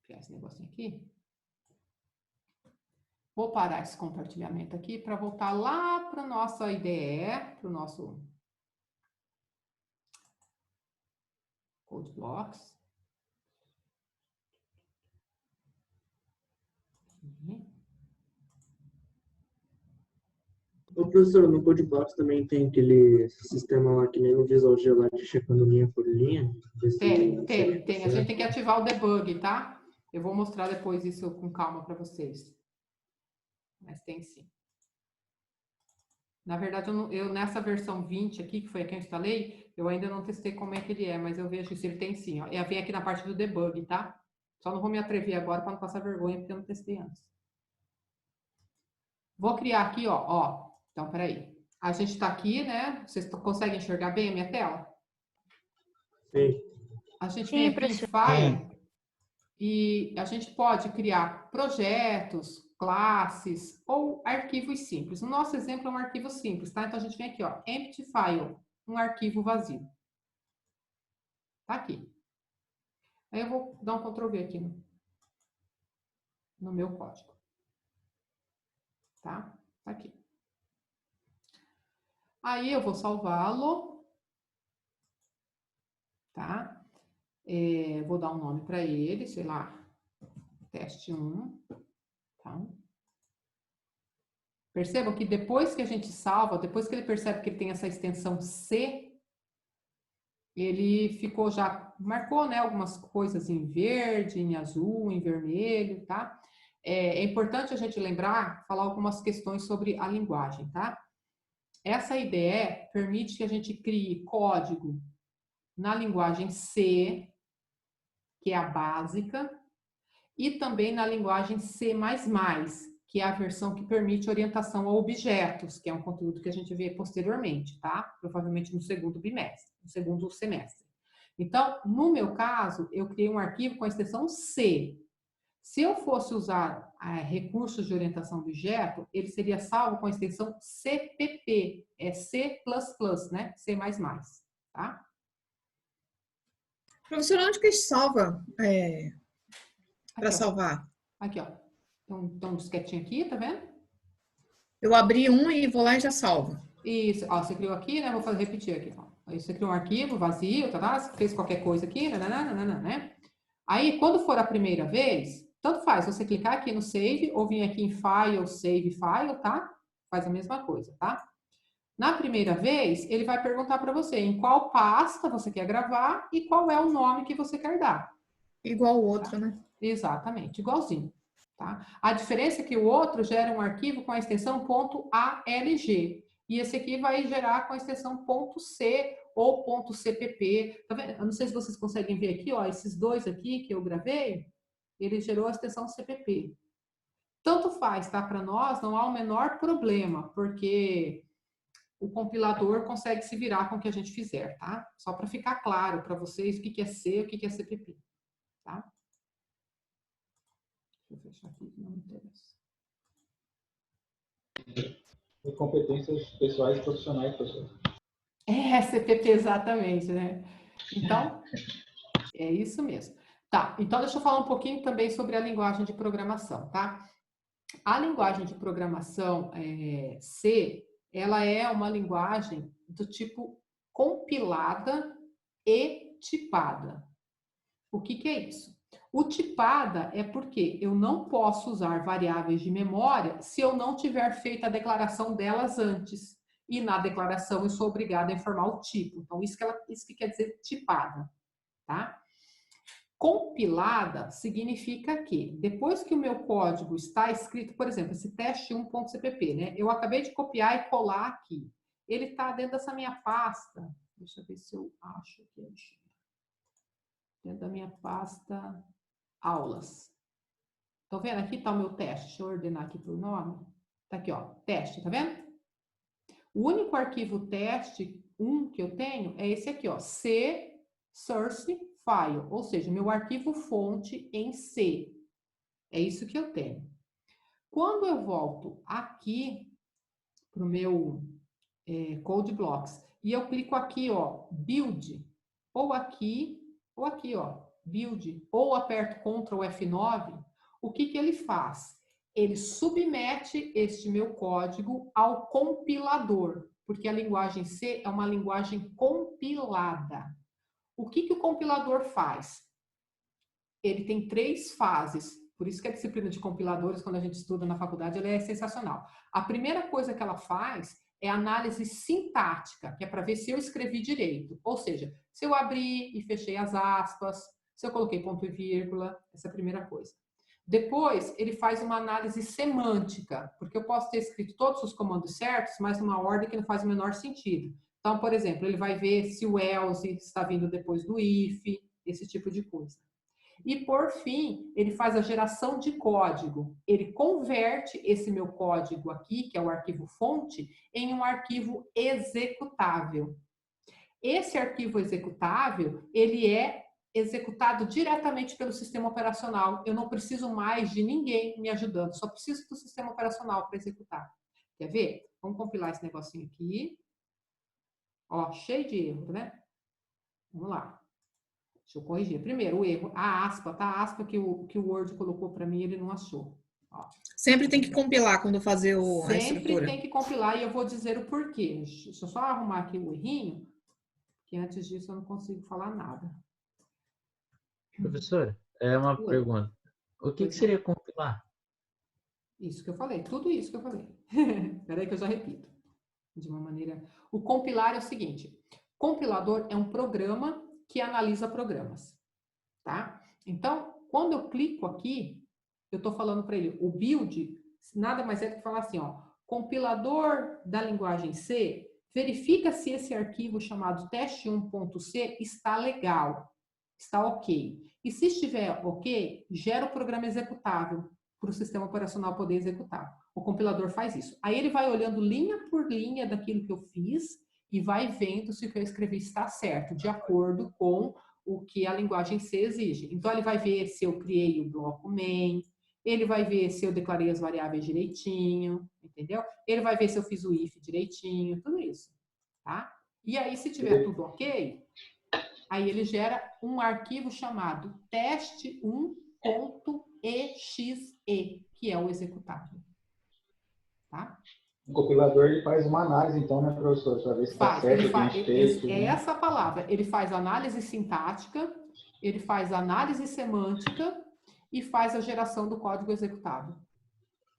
Speaker 1: Copiar esse negocinho aqui. Vou parar esse compartilhamento aqui para voltar lá para a nossa IDE, para o nosso Code Blocks.
Speaker 8: Ô, professor, no Code Blocks também tem aquele sistema lá que nem no Visual G lá de checando linha por linha?
Speaker 1: Tem. A gente tem que ativar o debug, tá? Eu vou mostrar depois isso com calma para vocês. Mas tem sim. Na verdade, eu nessa versão 20 aqui, que foi a que eu instalei, eu ainda não testei como é que ele é, mas eu vejo se ele tem sim. Ó. Vem aqui na parte do debug, tá? Só não vou me atrever agora para não passar vergonha, porque eu não testei antes. Vou criar aqui, ó. Então, peraí. A gente está aqui, né? Vocês conseguem enxergar bem a minha tela?
Speaker 8: Sim.
Speaker 1: A gente vem aqui em File e a gente pode criar projetos, classes ou arquivos simples. O nosso exemplo é um arquivo simples, tá? Então, a gente vem aqui, ó, empty file, um arquivo vazio. Tá aqui. Aí eu vou dar um Ctrl V aqui no meu código. Tá? Tá aqui. Aí eu vou salvá-lo. Tá? Vou dar um nome para ele, sei lá, teste 1. Tá? Percebam que depois que a gente salva, depois que ele percebe que ele tem essa extensão C, ele ficou já, marcou, né, algumas coisas em verde, em azul, em vermelho, tá? É importante a gente lembrar, falar algumas questões sobre a linguagem, tá? Essa IDE permite que a gente crie código na linguagem C, que é a básica, e também na linguagem C++, que é a versão que permite orientação a objetos, que é um conteúdo que a gente vê posteriormente, tá? Provavelmente no segundo bimestre, no segundo semestre. Então, no meu caso, eu criei um arquivo com a extensão C. Se eu fosse usar recursos de orientação a objeto, ele seria salvo com a extensão CPP, é C++, né? C++, tá?
Speaker 9: Professor, onde que salva para salvar?
Speaker 1: Aqui, ó. Então, um disquetinho aqui, tá vendo?
Speaker 9: Eu abri um e vou lá e já salvo.
Speaker 1: Isso, ó, você criou aqui, né? Vou repetir aqui, ó. Aí você criou um arquivo vazio, tá? Você fez qualquer coisa aqui, né? Aí, quando for a primeira vez, tanto faz você clicar aqui no Save ou vir aqui em File, Save File, tá? Faz a mesma coisa, tá? Na primeira vez, ele vai perguntar para você em qual pasta você quer gravar e qual é o nome que você quer dar.
Speaker 9: Igual o outro,
Speaker 1: tá?
Speaker 9: Né?
Speaker 1: Exatamente, igualzinho. Tá? A diferença é que o outro gera um arquivo com a extensão .alg. E esse aqui vai gerar com a extensão .c ou .cpp. Tá vendo? Eu não sei se vocês conseguem ver aqui, ó, esses dois aqui que eu gravei, ele gerou a extensão CPP. Tanto faz, tá? Para nós não há o menor problema, porque o compilador consegue se virar com o que a gente fizer, tá? Só para ficar claro para vocês o que é C e o que é CPP, tá? Deixa eu fechar aqui, que não me interessa.
Speaker 11: E competências pessoais e profissionais, professor.
Speaker 1: CPP, exatamente, né? Então, é isso mesmo. Tá, então deixa eu falar um pouquinho também sobre a linguagem de programação, tá? A linguagem de programação C, ela é uma linguagem do tipo compilada e tipada. O que é isso? O tipada é porque eu não posso usar variáveis de memória se eu não tiver feito a declaração delas antes. E na declaração eu sou obrigada a informar o tipo. Então, isso que quer dizer tipada, tá? Compilada significa que depois que o meu código está escrito, por exemplo, esse teste1.cpp, né? Eu acabei de copiar e colar aqui. Ele está dentro dessa minha pasta. Deixa eu ver se eu acho aqui. Dentro da minha pasta aulas. Estão vendo? Aqui está o meu teste. Deixa eu ordenar aqui por nome. Está aqui, ó, teste, tá vendo? O único arquivo teste 1 que eu tenho é esse aqui, ó, C source file, ou seja, meu arquivo fonte em C. É isso que eu tenho. Quando eu volto aqui para o meu Code Blocks e eu clico aqui, ó, build, ou aqui, ó, build, ou aperto Ctrl F9, o que que ele faz? Ele submete este meu código ao compilador, porque a linguagem C é uma linguagem compilada. O que que o compilador faz? Ele tem 3 fases, por isso que a disciplina de compiladores, quando a gente estuda na faculdade, ela é sensacional. A primeira coisa que ela faz é análise sintática, que é para ver se eu escrevi direito. Ou seja, se eu abri e fechei as aspas, se eu coloquei ponto e vírgula, essa é a primeira coisa. Depois, ele faz uma análise semântica, porque eu posso ter escrito todos os comandos certos, mas numa ordem que não faz o menor sentido. Então, por exemplo, ele vai ver se o else está vindo depois do if, esse tipo de coisa. E, por fim, ele faz a geração de código. Ele converte esse meu código aqui, que é o arquivo fonte, em um arquivo executável. Esse arquivo executável, ele é executado diretamente pelo sistema operacional. Eu não preciso mais de ninguém me ajudando, só preciso do sistema operacional para executar. Quer ver? Vamos compilar esse negocinho aqui. Ó, cheio de erro, né? Vamos lá. Deixa eu corrigir. Primeiro, o erro, a aspa, tá? A aspa que o Word colocou para mim, ele não achou. Ó.
Speaker 9: Sempre tem que compilar quando fazer a estrutura.
Speaker 1: Sempre tem que compilar e eu vou dizer o porquê. Deixa eu só arrumar aqui o errinho, que antes disso eu não consigo falar nada.
Speaker 13: Professora, é uma pergunta. O que seria compilar?
Speaker 1: Isso que eu falei, tudo isso que eu falei. Peraí que eu já repito. De uma maneira... O compilar é o seguinte. Compilador é um programa que analisa programas, tá? Então, quando eu clico aqui, eu estou falando para ele, o build, nada mais é do que falar assim, ó, compilador da linguagem C, verifica se esse arquivo chamado teste1.c está legal, está ok. E se estiver ok, gera o programa executável para o sistema operacional poder executar. O compilador faz isso. Aí ele vai olhando linha por linha daquilo que eu fiz e vai vendo se o que eu escrevi está certo, de acordo com o que a linguagem C exige. Então, ele vai ver se eu criei o bloco main, ele vai ver se eu declarei as variáveis direitinho, entendeu? Ele vai ver se eu fiz o if direitinho, tudo isso, tá? E aí, se tiver tudo ok, aí ele gera um arquivo chamado teste1.exe, que é o executável, tá?
Speaker 11: O compilador ele faz uma análise, então, né, professor? Para ver se está certo o que a gente fez.
Speaker 1: É essa a palavra. Ele faz análise sintática, ele faz análise semântica e faz a geração do código executável.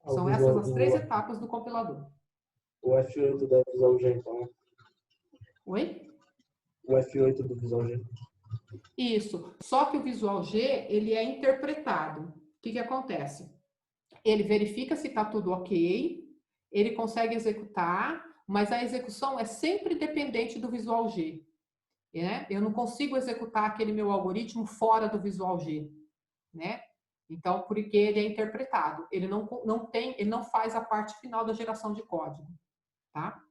Speaker 1: São essas as 3 etapas do compilador.
Speaker 8: O F8 da Visual G, então.
Speaker 1: Oi?
Speaker 8: O F8 do Visual G.
Speaker 1: Isso. Só que o Visual G, ele é interpretado. O que que acontece? Ele verifica se está tudo ok, ele consegue executar, mas a execução é sempre dependente do Visual G. Né? Eu não consigo executar aquele meu algoritmo fora do Visual G. Né? Então, porque ele é interpretado. Ele ele não faz a parte final da geração de código. Tá?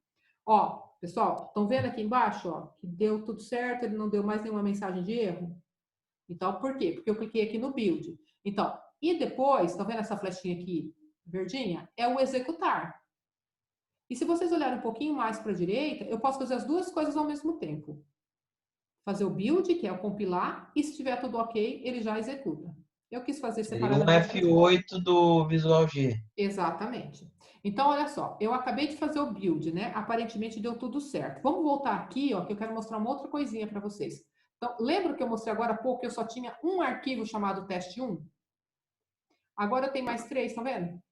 Speaker 1: Ó, pessoal, estão vendo aqui embaixo, ó, que deu tudo certo, ele não deu mais nenhuma mensagem de erro? Então, por quê? Porque eu cliquei aqui no build. Então, e depois, estão vendo essa flechinha aqui, verdinha? É o executar. E se vocês olharem um pouquinho mais para a direita, eu posso fazer as 2 coisas ao mesmo tempo. Fazer o build, que é o compilar, e se estiver tudo ok, ele já executa. Eu quis fazer separadamente.
Speaker 7: E um F8 do Visual G.
Speaker 1: Exatamente. Então, olha só, eu acabei de fazer o build, né? Aparentemente deu tudo certo. Vamos voltar aqui, ó, que eu quero mostrar uma outra coisinha para vocês. Então, lembra que eu mostrei agora há pouco que eu só tinha um arquivo chamado teste1? Agora tem mais 3, tá vendo?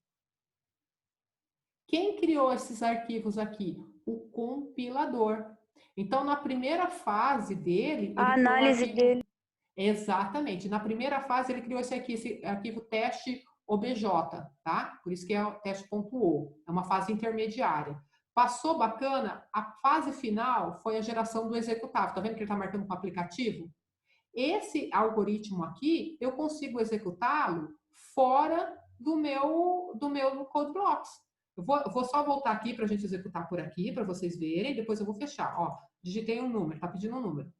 Speaker 1: Quem criou esses arquivos aqui? O compilador. Então, na primeira fase dele...
Speaker 5: A análise dele.
Speaker 1: Exatamente. Na primeira fase, ele criou esse arquivo teste OBJ, tá? Por isso que é o teste.o. É uma fase intermediária. Passou bacana, a fase final foi a geração do executável. Tá vendo que ele está marcando com o aplicativo? Esse algoritmo aqui, eu consigo executá-lo fora do meu CodeBlocks. Eu vou só voltar aqui para a gente executar por aqui, para vocês verem, depois eu vou fechar. Ó, digitei um número, está pedindo um número.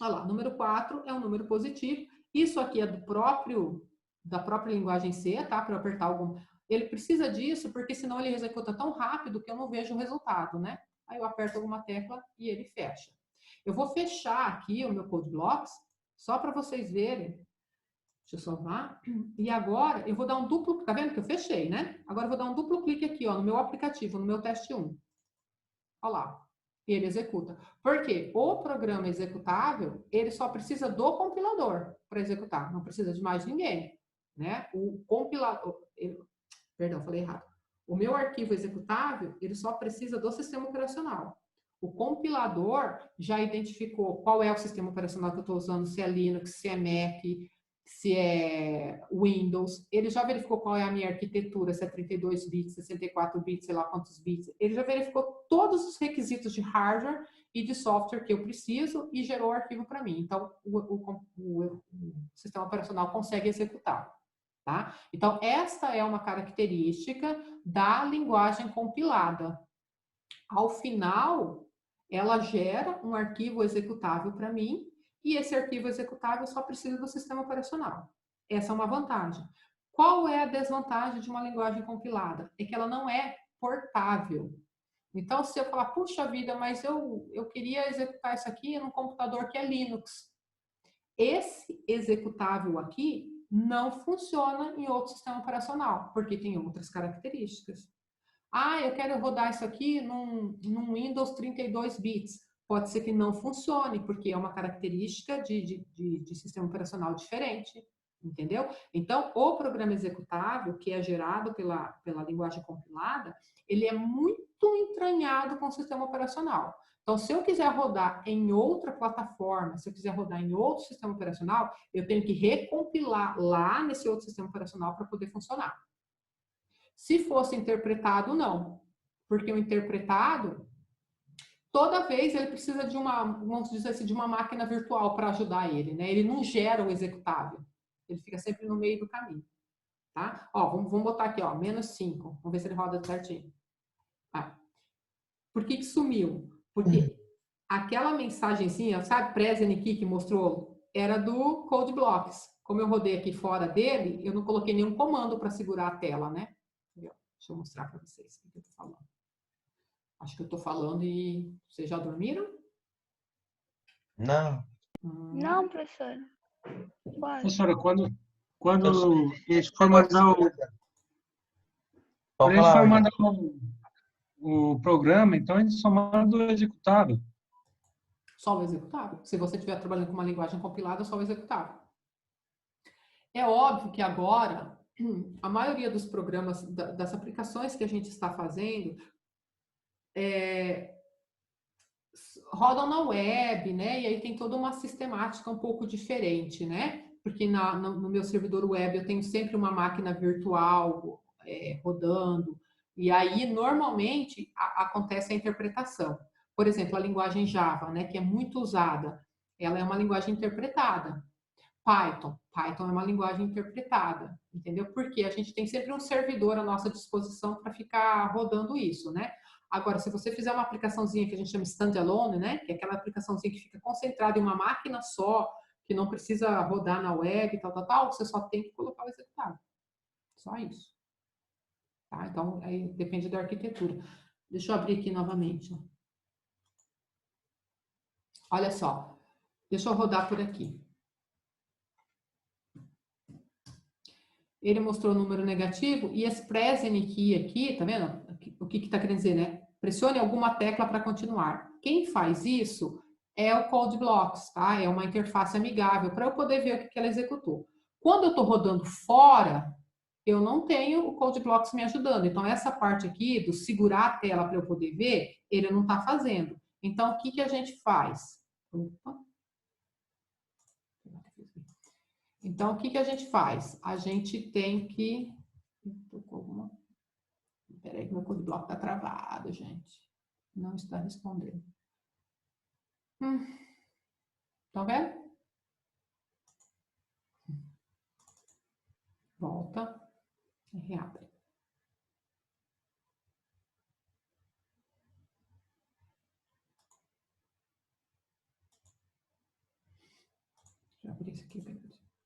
Speaker 1: Olha lá, número 4 é um número positivo. Isso aqui é da própria linguagem C, tá? Para eu apertar algum... Ele precisa disso, porque senão ele executa tão rápido que eu não vejo o resultado, né? Aí eu aperto alguma tecla e ele fecha. Eu vou fechar aqui o meu CodeBlocks, só para vocês verem. Deixa eu salvar. E agora eu vou dar um duplo... Tá vendo que eu fechei, né? Agora eu vou dar um duplo clique aqui, ó, no meu aplicativo, no meu teste 1. Olha lá. E ele executa. Por quê? O programa executável, ele só precisa do compilador para executar. Não precisa de mais ninguém, né? O compilador... Perdão, falei errado. O meu arquivo executável, ele só precisa do sistema operacional. O compilador já identificou qual é o sistema operacional que eu estou usando, se é Linux, se é Mac, se é Windows. Ele já verificou qual é a minha arquitetura, se é 32 bits, 64 bits, sei lá quantos bits. Ele já verificou todos os requisitos de hardware e de software que eu preciso e gerou o arquivo para mim. Então, o sistema operacional consegue executar. Tá? Então, esta é uma característica da linguagem compilada. Ao final, ela gera um arquivo executável para mim e esse arquivo executável só precisa do sistema operacional. Essa é uma vantagem. Qual é a desvantagem de uma linguagem compilada? É que ela não é portável. Então, se eu falar, puxa vida, mas eu queria executar isso aqui num computador que é Linux. Esse executável aqui não funciona em outro sistema operacional, porque tem outras características. Ah, eu quero rodar isso aqui num Windows 32 bits. Pode ser que não funcione, porque é uma característica de sistema operacional diferente, entendeu? Então, o programa executável, que é gerado pela linguagem compilada, ele é muito entranhado com o sistema operacional. Então, se eu quiser rodar em outra plataforma, se eu quiser rodar em outro sistema operacional, eu tenho que recompilar lá nesse outro sistema operacional para poder funcionar. Se fosse interpretado, não. Porque o interpretado, toda vez ele precisa de vamos dizer assim, de uma máquina virtual para ajudar ele, né? Ele não gera o executável. Ele fica sempre no meio do caminho, tá? Ó, vamos botar aqui, ó, -5. Vamos ver se ele roda certinho. Ah. Por que sumiu? Porque aquela mensagenzinha, sabe, present key que mostrou, era do CodeBlocks. Como eu rodei aqui fora dele, eu não coloquei nenhum comando para segurar a tela, né? Deixa eu mostrar para vocês o que eu estou falando. Acho que eu estou falando e vocês já dormiram?
Speaker 7: Não.
Speaker 5: Não, professora.
Speaker 12: Professora, quando eles for mandar o programa, então eles só mandam o executável.
Speaker 1: Só o executável. Se você estiver trabalhando com uma linguagem compilada, só o executável. É óbvio que agora, a maioria dos programas, das aplicações que a gente está fazendo, rodam na web, né? E aí tem toda uma sistemática um pouco diferente, né? Porque no meu servidor web eu tenho sempre uma máquina virtual rodando. E aí, normalmente, acontece a interpretação. Por exemplo, a linguagem Java, né? Que é muito usada. Ela é uma linguagem interpretada. Python é uma linguagem interpretada, entendeu? Porque a gente tem sempre um servidor à nossa disposição para ficar rodando isso, né? Agora, se você fizer uma aplicaçãozinha que a gente chama standalone, né? Que é aquela aplicaçãozinha que fica concentrada em uma máquina só, que não precisa rodar na web, tal, você só tem que colocar o executável. Só isso. Tá? Então, aí depende da arquitetura. Deixa eu abrir aqui novamente. Olha só. Deixa eu rodar por aqui. Ele mostrou o número negativo e esse present key aqui, tá vendo? O que está querendo dizer, né? Pressione alguma tecla para continuar. Quem faz isso é o CodeBlocks, tá? É uma interface amigável para eu poder ver o que ela executou. Quando eu estou rodando fora, eu não tenho o CodeBlocks me ajudando. Então, essa parte aqui do segurar a tela para eu poder ver, ele não está fazendo. Então, o que a gente faz? Opa. Então, o que que a gente faz? A gente tem que... Peraí que meu code block está travado, gente. Não está respondendo. Estão vendo? Volta e reabre. Já abri isso aqui.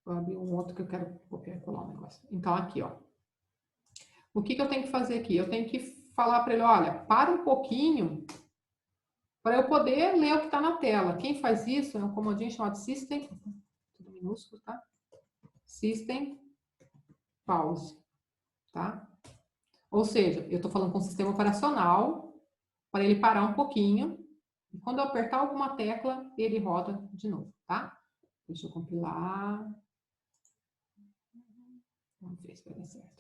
Speaker 1: Vou abrir um outro que eu quero copiar e colar um negócio. Então, aqui, ó. O que que eu tenho que fazer aqui? Eu tenho que falar para ele, olha, para um pouquinho para eu poder ler o que está na tela. Quem faz isso é um comandinho chamado System, tudo minúsculo, tá? System Pause, tá? Ou seja, eu estou falando com o sistema operacional para ele parar um pouquinho e quando eu apertar alguma tecla, ele roda de novo, tá? Deixa eu compilar. Vamos ver se vai dar certo.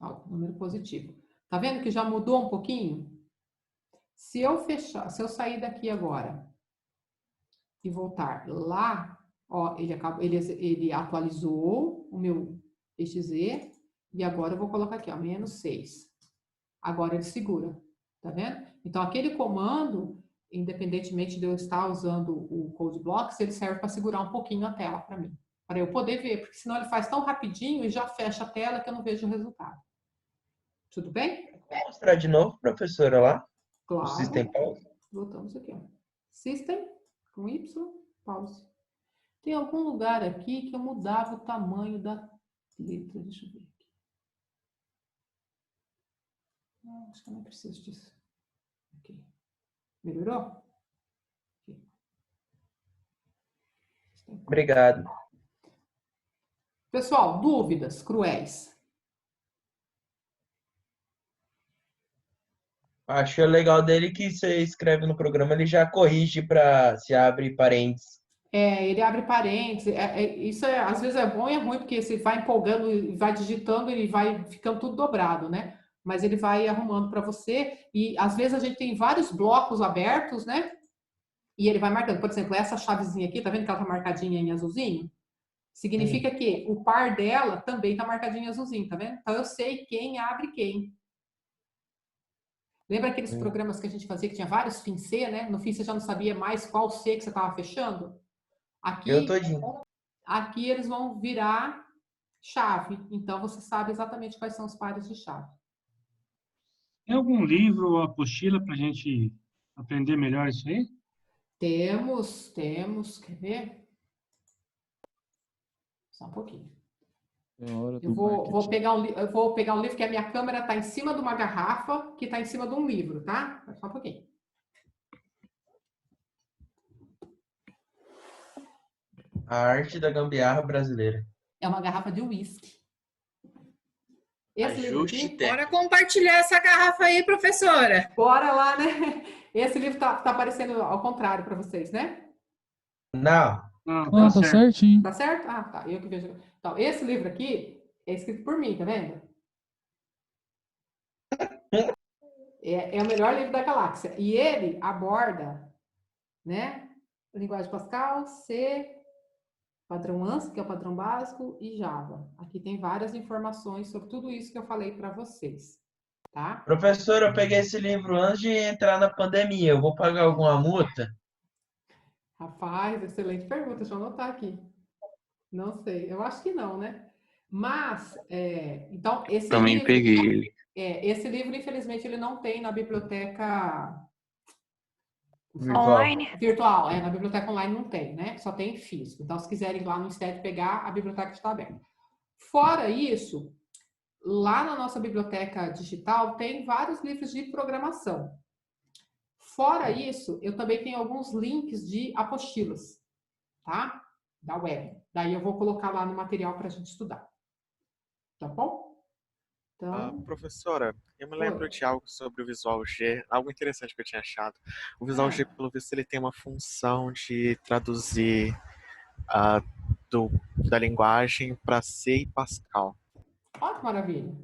Speaker 1: Ó, número positivo. Tá vendo que já mudou um pouquinho? Se eu fechar, se eu sair daqui agora e voltar lá, ó, ele atualizou o meu exe e agora eu vou colocar aqui, ó, -6. Agora ele segura, tá vendo? Então aquele comando, independentemente de eu estar usando o code blocks, ele serve para segurar um pouquinho a tela para mim, para eu poder ver, porque senão ele faz tão rapidinho e já fecha a tela que eu não vejo o resultado. Tudo bem?
Speaker 7: Vou mostrar de novo, professora, lá?
Speaker 1: Claro.
Speaker 7: O System Pause.
Speaker 1: Voltamos aqui, ó. System, com Y, pause. Tem algum lugar aqui que eu mudava o tamanho da letra. Deixa eu ver aqui. Não, acho que eu não preciso disso. Ok. Melhorou? Okay.
Speaker 7: Obrigado.
Speaker 1: Pessoal, dúvidas cruéis?
Speaker 7: Acho legal dele que você escreve no programa, ele já corrige para se abre parênteses.
Speaker 1: Ele abre parênteses. Isso às vezes é bom e é ruim, porque você vai empolgando e vai digitando, ele vai ficando tudo dobrado, né? Mas ele vai arrumando para você. E às vezes a gente tem vários blocos abertos, né? E ele vai marcando. Por exemplo, essa chavezinha aqui, tá vendo que ela tá marcadinha em azulzinho? Significa que o par dela também tá marcadinho em azulzinho, tá vendo? Então eu sei quem abre quem. Lembra aqueles programas que a gente fazia que tinha vários fim C, né? No fim você já não sabia mais qual C que você estava fechando? Aqui eles vão virar chave. Então você sabe exatamente quais são os pares de chave.
Speaker 12: Tem algum livro ou apostila para a gente aprender melhor isso aí?
Speaker 1: Temos. Quer ver? Só um pouquinho. Eu vou pegar um livro que a minha câmera está em cima de uma garrafa que está em cima de um livro, tá? Só um pouquinho.
Speaker 7: A arte da gambiarra brasileira.
Speaker 1: É uma garrafa de uísque.
Speaker 9: Bora compartilhar essa garrafa aí, professora.
Speaker 1: Bora lá, né? Esse livro tá aparecendo ao contrário para vocês, né?
Speaker 7: Não.
Speaker 14: Tá certinho.
Speaker 1: Tá certo? Ah, tá. Eu que vejo. Então, esse livro aqui é escrito por mim, tá vendo? É o melhor livro da galáxia. E ele aborda, né? Linguagem Pascal, C, padrão ANSI, que é o padrão básico, e Java. Aqui tem várias informações sobre tudo isso que eu falei para vocês, tá?
Speaker 7: Professor, eu peguei esse livro antes de entrar na pandemia. Eu vou pagar alguma multa?
Speaker 1: Rapaz, excelente pergunta. Deixa eu anotar aqui. Não sei. Eu acho que não, né? Mas, então, esse
Speaker 2: Também
Speaker 1: livro...
Speaker 2: peguei ele.
Speaker 1: Esse livro, infelizmente, ele não tem na biblioteca... Virtual. Na biblioteca online não tem, né? Só tem físico. Então, se quiserem ir lá no INSTED pegar, a biblioteca está aberta. Fora isso, lá na nossa biblioteca digital tem vários livros de programação. Fora isso, eu também tenho alguns links de apostilas, tá? Da web. Daí eu vou colocar lá no material para a gente estudar. Tá bom? Então...
Speaker 4: professora, eu me lembro de algo sobre o Visual G, algo interessante que eu tinha achado. O Visual G, pelo visto, ele tem uma função de traduzir da linguagem para C e Pascal.
Speaker 1: Olha que maravilha.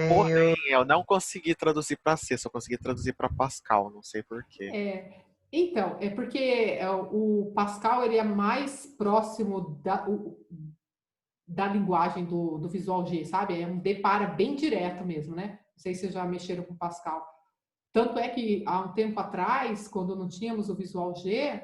Speaker 4: Porém, eu não consegui traduzir para C, só consegui traduzir para Pascal, não sei porquê.
Speaker 1: Então, é porque o Pascal ele é mais próximo da linguagem do Visual G, sabe? É um depara bem direto mesmo, né? Não sei se vocês já mexeram com Pascal. Tanto é que, há um tempo atrás, quando não tínhamos o Visual G,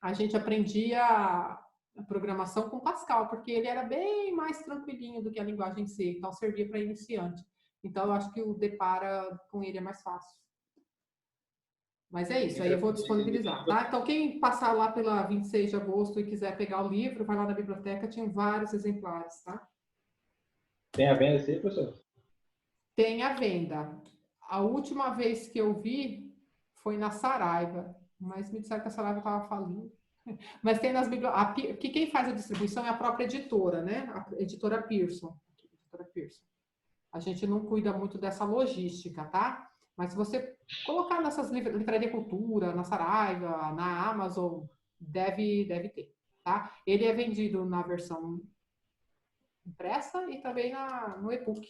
Speaker 1: a gente aprendia a programação com Pascal, porque ele era bem mais tranquilinho do que a linguagem C, então servia para iniciante. Então, eu acho que o depara com ele é mais fácil. Mas é isso, aí eu vou disponibilizar, tá? Então, quem passar lá pela 26 de agosto e quiser pegar o livro, vai lá na biblioteca, tem vários exemplares, tá?
Speaker 11: Tem a venda sim, professor? Tem
Speaker 1: a venda. A última vez que eu vi foi na Saraiva, mas me disseram que a Saraiva estava falindo. Mas tem nas bibliotecas. Que quem faz a distribuição é a própria editora, né? A editora Pearson. A gente não cuida muito dessa logística, tá? Mas se você colocar nessas Livraria Cultura, na Saraiva, na Amazon, deve ter, tá? Ele é vendido na versão impressa e também no e-book.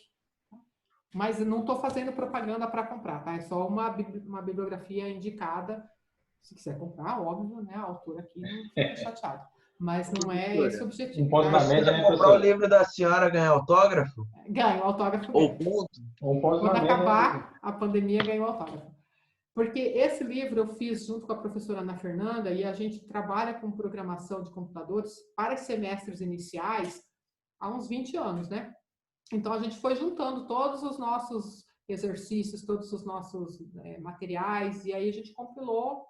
Speaker 1: Mas não estou fazendo propaganda para comprar, tá? É só uma bibliografia indicada. Se quiser comprar, óbvio, né? A autora aqui não fica chateada. Mas não é esse o objetivo.
Speaker 11: Um ponto na média, né,
Speaker 7: comprar o livro da senhora, ganhar autógrafo?
Speaker 1: Ganha o autógrafo.
Speaker 7: Ou ponto?
Speaker 1: Quando acabar a pandemia, ganha o autógrafo. Porque esse livro eu fiz junto com a professora Ana Fernanda e a gente trabalha com programação de computadores para semestres iniciais há uns 20 anos, né? Então, a gente foi juntando todos os nossos exercícios, todos os nossos materiais, e aí a gente compilou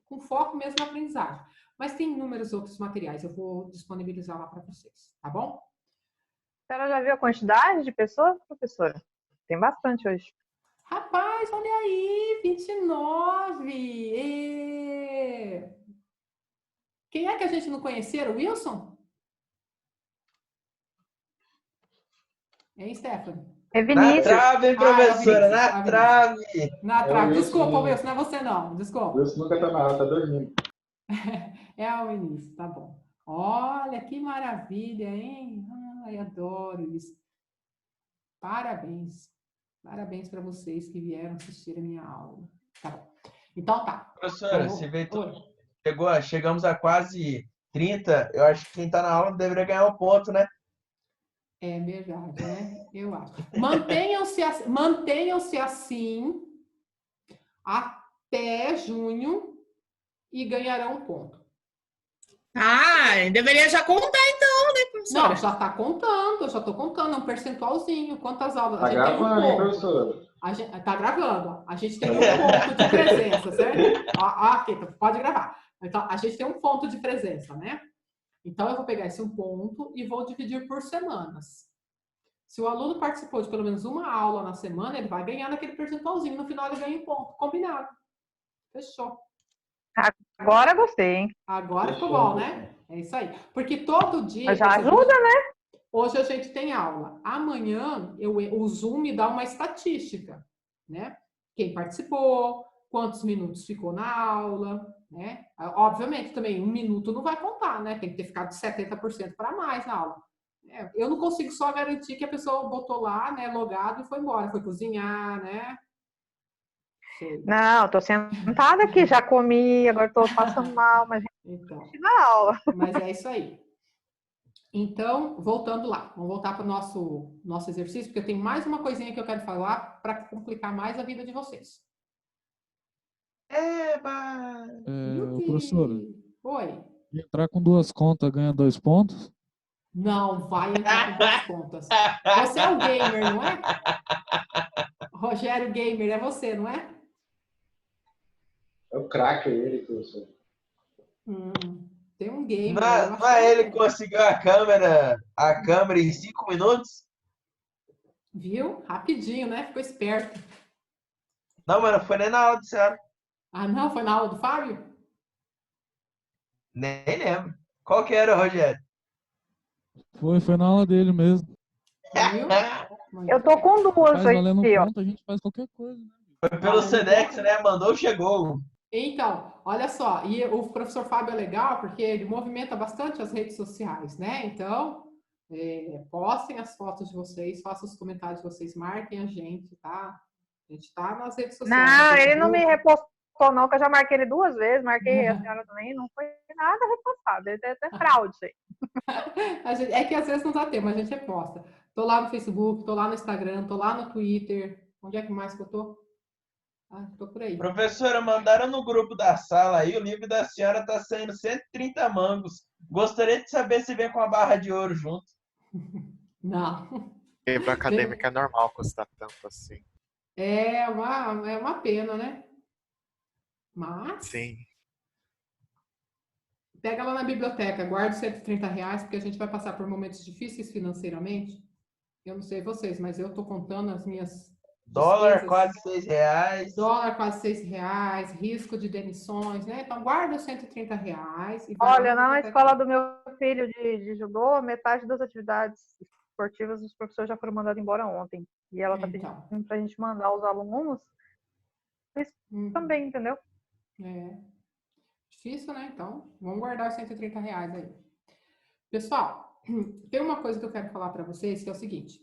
Speaker 1: com foco mesmo na aprendizagem. Mas tem inúmeros outros materiais, eu vou disponibilizar lá para vocês, tá bom?
Speaker 14: A senhora já viu a quantidade de pessoas, professora? Tem bastante hoje.
Speaker 1: Rapaz, olha aí, 29! E... Quem é que a gente não conhecia? O Wilson? Hein, Stephanie?
Speaker 14: É Vinícius.
Speaker 7: Na trave, hein, professora? Na trave.
Speaker 1: Na trave. Desculpa, Wilson, não é você não. Desculpa.
Speaker 11: Wilson nunca tá na aula, tá dormindo.
Speaker 1: É o Vinícius, tá bom. Olha, que maravilha, hein? Ai, adoro isso. Parabéns. Parabéns para vocês que vieram assistir a minha aula. Tá bom. Então tá.
Speaker 7: Professora, você vê tudo. Chegamos a quase 30. Eu acho que quem tá na aula deveria ganhar um ponto, né?
Speaker 1: É verdade, né? Eu acho. Mantenham-se assim até junho e ganharão um ponto.
Speaker 9: Ah, deveria já contar então, né, professora?
Speaker 1: Não, já está contando, eu já estou contando, é um percentualzinho. Quantas aulas?
Speaker 11: Tá gravando, hein, professora?
Speaker 1: Tá gravando. A gente tem um ponto de presença, certo? Aqui, pode gravar. Então, a gente tem um ponto de presença, né? Então, eu vou pegar esse um ponto e vou dividir por semanas. Se o aluno participou de pelo menos uma aula na semana, ele vai ganhar naquele percentualzinho. No final, ele ganha um ponto. Combinado. Fechou.
Speaker 14: Agora gostei, hein?
Speaker 1: Agora ficou bom, né? É isso aí. Porque todo dia...
Speaker 14: Já ajuda, né?
Speaker 1: Hoje a gente tem aula. Amanhã, o Zoom me dá uma estatística, né? Quem participou, quantos minutos ficou na aula, né? Obviamente, também, 1 minuto não vai contar, né? Tem que ter ficado de 70% para mais na aula. Eu não consigo só garantir que a pessoa botou lá, né, logado e foi embora. Foi cozinhar, né? Sei.
Speaker 14: Não, tô sentada aqui, já comi, agora tô passando mal, mas
Speaker 1: então,
Speaker 14: na aula.
Speaker 1: Mas é isso aí. Então, voltando lá, vamos voltar para o nosso exercício, porque eu tenho mais uma coisinha que eu quero falar para complicar mais a vida de vocês.
Speaker 15: Professora,
Speaker 1: Oi.
Speaker 15: Entrar com 2 contas ganha 2 pontos?
Speaker 1: Não vai entrar com 2 contas. Você é o gamer, não é? Rogério Gamer, é você, não é?
Speaker 11: É o craque ele, professor.
Speaker 1: Tem um gamer.
Speaker 7: Não é ele que conseguiu a câmera em 5 minutos?
Speaker 1: Viu? Rapidinho, né? Ficou esperto.
Speaker 7: Não, mas não foi nem na aula do senhora.
Speaker 1: Ah, não? Foi na aula do Fábio?
Speaker 7: Nem lembro. Qual que era, Rogério?
Speaker 15: Foi na aula dele mesmo.
Speaker 14: Eu tô com 2
Speaker 15: aí. Valendo
Speaker 14: aqui, ó.
Speaker 15: ponto, a gente faz qualquer coisa. Né?
Speaker 7: Foi pelo Sedex, né? Mandou, chegou.
Speaker 1: Então, olha só, e o professor Fábio é legal porque ele movimenta bastante as redes sociais, né? Então, postem as fotos de vocês, façam os comentários de vocês, marquem a gente, tá? A gente tá nas redes sociais.
Speaker 14: Não, ele não me repostou não, que eu já marquei ele 2 vezes, marquei a senhora também, não foi nada repostado, ele é até fraude isso aí.
Speaker 1: É que às vezes não dá tempo, mas a gente reposta. Tô lá no Facebook, tô lá no Instagram, tô lá no Twitter. Onde é que mais que eu tô? Ah, tô por aí.
Speaker 7: Professora, mandaram no grupo da sala aí, o livro da senhora tá saindo 130 mangos. Gostaria de saber se vem com a barra de ouro junto.
Speaker 1: Não.
Speaker 4: Livro acadêmico é normal custar tanto assim.
Speaker 1: É uma pena, né? Mas...
Speaker 4: Sim.
Speaker 1: Pega lá na biblioteca, guarda os R$130, porque a gente vai passar por momentos difíceis financeiramente. Eu não sei vocês, mas eu tô contando as minhas
Speaker 7: dólar
Speaker 1: despesas.
Speaker 7: quase R$6.
Speaker 1: Dólar quase R$6, risco de demissões, né? Então guarda os R$130 e vai
Speaker 14: Olha,
Speaker 1: lá
Speaker 14: na escola do meu filho de judô, metade das atividades esportivas os professores já foram mandados embora ontem. E ela tá pedindo pra gente mandar os alunos também, entendeu?
Speaker 1: É. Difícil, né? Então, vamos guardar os R$130 aí. Pessoal, tem uma coisa que eu quero falar para vocês, que é o seguinte.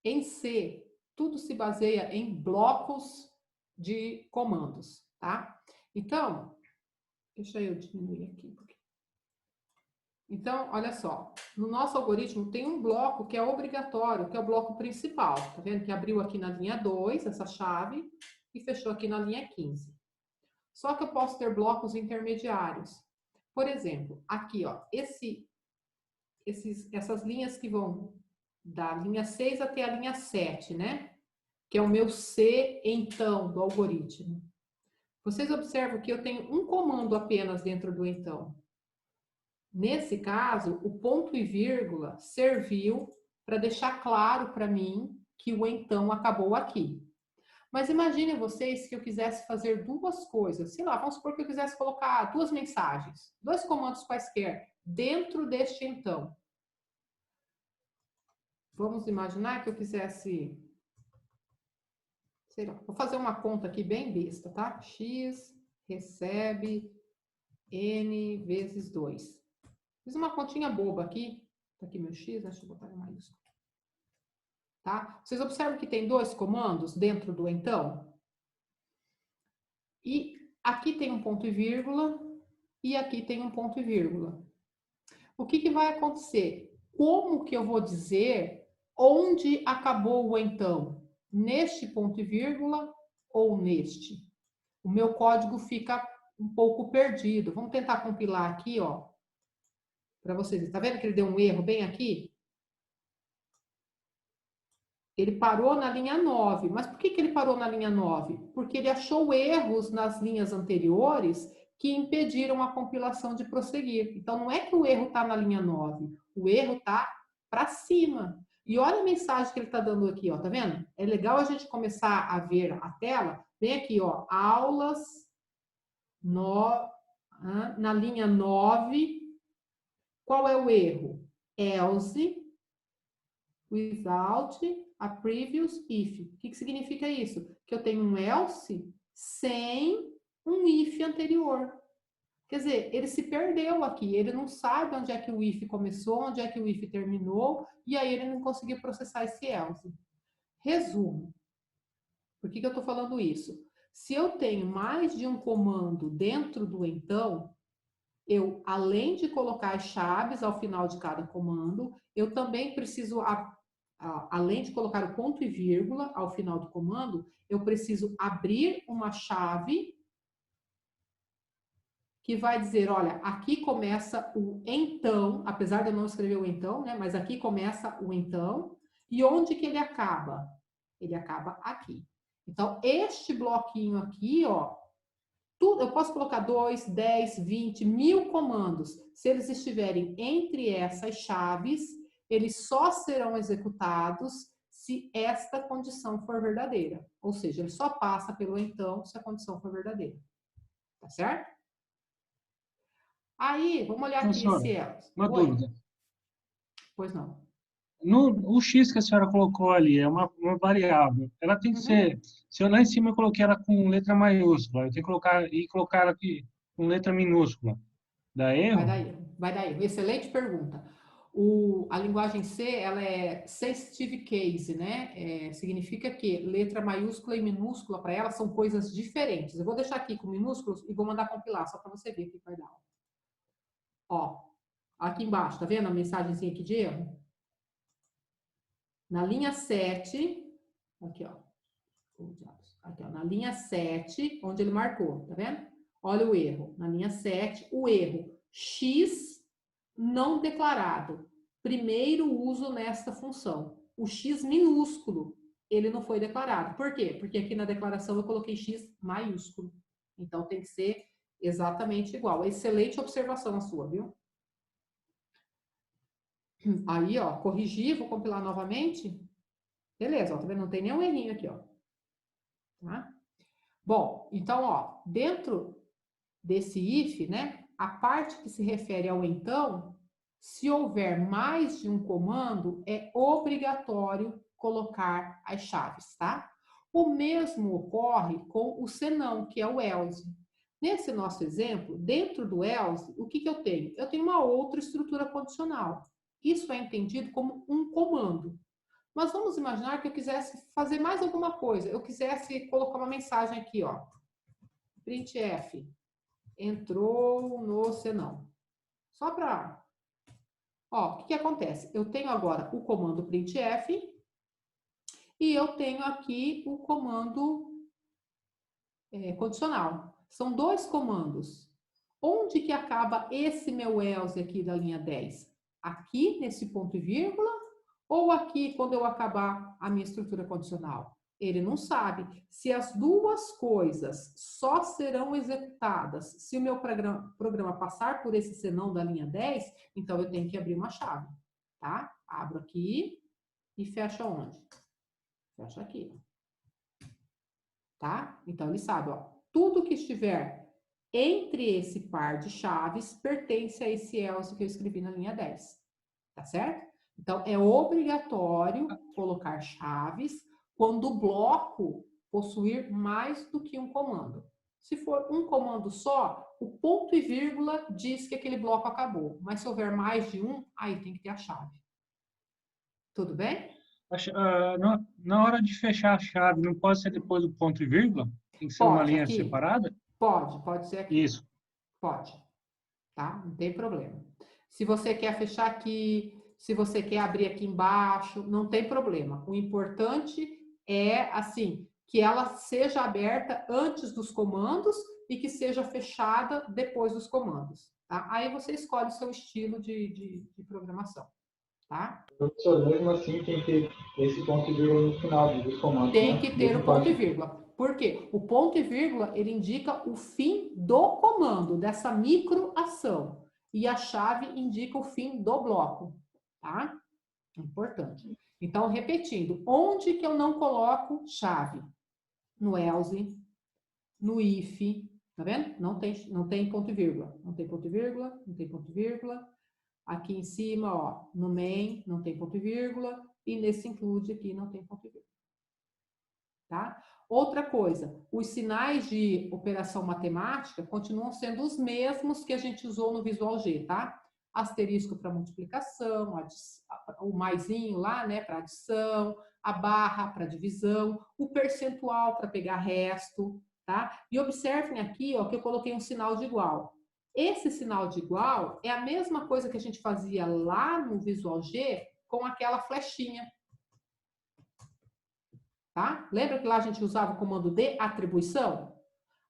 Speaker 1: Em C, tudo se baseia em blocos de comandos, tá? Então, deixa eu diminuir aqui. Então, olha só. No nosso algoritmo tem um bloco que é obrigatório, que é o bloco principal. Tá vendo? Que abriu aqui na linha 2, essa chave, e fechou aqui na linha 15. Só que eu posso ter blocos intermediários. Por exemplo, aqui, ó, essas linhas que vão da linha 6 até a linha 7, né? Que é o meu C, então, do algoritmo. Vocês observam que eu tenho um comando apenas dentro do então. Nesse caso, o ponto e vírgula serviu para deixar claro para mim que o então acabou aqui. Mas imagine vocês que eu quisesse fazer duas coisas. Sei lá, vamos supor que eu quisesse colocar duas mensagens, dois comandos quaisquer, dentro deste então. Vamos imaginar que eu quisesse... Sei lá, vou fazer uma conta aqui bem besta, tá? X recebe N vezes 2. Fiz uma continha boba aqui. Tá aqui meu X, deixa eu botar em maiúsculo. Tá? Vocês observam que tem dois comandos dentro do então? E aqui tem um ponto e vírgula e aqui tem um ponto e vírgula. O que vai acontecer? Como que eu vou dizer onde acabou o então? Neste ponto e vírgula ou neste? O meu código fica um pouco perdido. Vamos tentar compilar aqui, ó, para vocês. Tá vendo que ele deu um erro bem aqui? Ele parou na linha 9. Mas por que ele parou na linha 9? Porque ele achou erros nas linhas anteriores que impediram a compilação de prosseguir. Então, não é que o erro está na linha 9. O erro está para cima. E olha a mensagem que ele está dando aqui, ó. Tá vendo? É legal a gente começar a ver a tela. Vem aqui, ó. Aulas na linha 9. Qual é o erro? Else without a previous if. O que significa isso? Que eu tenho um else sem um if anterior. Quer dizer, ele se perdeu aqui, ele não sabe onde é que o if começou, onde é que o if terminou, e aí ele não conseguiu processar esse else. Resumo. Por que eu estou falando isso? Se eu tenho mais de um comando dentro do então, eu, além de colocar as chaves ao final de cada comando, eu também preciso, além de colocar o ponto e vírgula ao final do comando, eu preciso abrir uma chave que vai dizer, olha, aqui começa o então, apesar de eu não escrever o então, né? Mas aqui começa o então. E onde que ele acaba? Ele acaba aqui. Então, este bloquinho aqui, ó, tudo, eu posso colocar 2, 10, 20, 1000 comandos. Se eles estiverem entre essas chaves, eles só serão executados se esta condição for verdadeira. Ou seja, ele só passa pelo então se a condição for verdadeira. Tá certo? Aí, vamos olhar aqui esse else.
Speaker 12: Uma dúvida.
Speaker 1: Pois não.
Speaker 12: O X que a senhora colocou ali é uma variável. Ela tem que ser... Se eu lá em cima eu coloquei ela com letra maiúscula, eu tenho que colocar ela aqui com letra minúscula. Dá erro?
Speaker 1: Vai dar erro. Excelente pergunta. A linguagem C, ela é sensitive case, né? Significa que letra maiúscula e minúscula, para ela, são coisas diferentes. Eu vou deixar aqui com minúsculos e vou mandar compilar, só para você ver o que vai dar. Ó, Aqui embaixo, tá vendo a mensagenzinha aqui de erro? Na linha 7, aqui, ó. Aqui, ó, na linha 7, onde ele marcou, tá vendo? Olha o erro. Na linha 7, o erro X não declarado. Primeiro uso nesta função. O X minúsculo, ele não foi declarado. Por quê? Porque aqui na declaração eu coloquei X maiúsculo. Então tem que ser exatamente igual. Excelente observação a sua, viu? Aí, ó, corrigir, vou compilar novamente. Beleza, ó, tá vendo? Não tem nenhum errinho aqui, ó. Tá? Bom, então, ó, dentro desse if, né, a parte que se refere ao então, se houver mais de um comando, é obrigatório colocar as chaves, tá? O mesmo ocorre com o senão, que é o else. Nesse nosso exemplo, dentro do else, o que eu tenho? Eu tenho uma outra estrutura condicional. Isso é entendido como um comando. Mas vamos imaginar que eu quisesse fazer mais alguma coisa. Eu quisesse colocar uma mensagem aqui, ó. Printf entrou no senão. Só para... Ó, o que acontece? Eu tenho agora o comando printf e eu tenho aqui o comando condicional. São dois comandos. Onde que acaba esse meu else aqui da linha 10? Aqui, nesse ponto e vírgula, ou aqui, quando eu acabar a minha estrutura condicional? Ele não sabe. Se as duas coisas só serão executadas se o meu programa passar por esse senão da linha 10, então eu tenho que abrir uma chave, tá? Abro aqui e fecho onde? Fecho aqui. Tá? Então ele sabe, ó, tudo que estiver entre esse par de chaves pertence a esse else que eu escrevi na linha 10. Tá certo? Então, é obrigatório colocar chaves quando o bloco possuir mais do que um comando. Se for um comando só, o ponto e vírgula diz que aquele bloco acabou. Mas se houver mais de um, aí tem que ter a chave. Tudo bem?
Speaker 12: Na hora de fechar a chave, não pode ser depois do ponto e vírgula? Tem que ser uma linha separada?
Speaker 1: Pode ser aqui.
Speaker 12: Isso.
Speaker 1: Pode. Tá? Não tem problema. Se você quer fechar aqui, se você quer abrir aqui embaixo, não tem problema. O importante é, assim, que ela seja aberta antes dos comandos e que seja fechada depois dos comandos. Tá? Aí você escolhe o seu estilo de programação. Tá?
Speaker 11: Professor, mesmo assim tem que ter esse ponto e vírgula no final dos comandos.
Speaker 1: Tem que ter o ponto e vírgula. Por quê? O ponto e vírgula, ele indica o fim do comando, dessa microação. E a chave indica o fim do bloco, tá? Importante. Então, repetindo, onde que eu não coloco chave? No else, no if, tá vendo? Não tem ponto e vírgula. Não tem ponto e vírgula, não tem ponto e vírgula. Aqui em cima, ó, no main, não tem ponto e vírgula. E nesse include aqui, não tem ponto e vírgula. Tá? Outra coisa, os sinais de operação matemática continuam sendo os mesmos que a gente usou no Visual G, tá? Asterisco para multiplicação, o maisinho lá, né, para adição, a barra para divisão, o percentual para pegar resto, tá? E observem aqui, ó, que eu coloquei um sinal de igual. Esse sinal de igual é a mesma coisa que a gente fazia lá no Visual G com aquela flechinha. Tá? Lembra que lá a gente usava o comando de atribuição?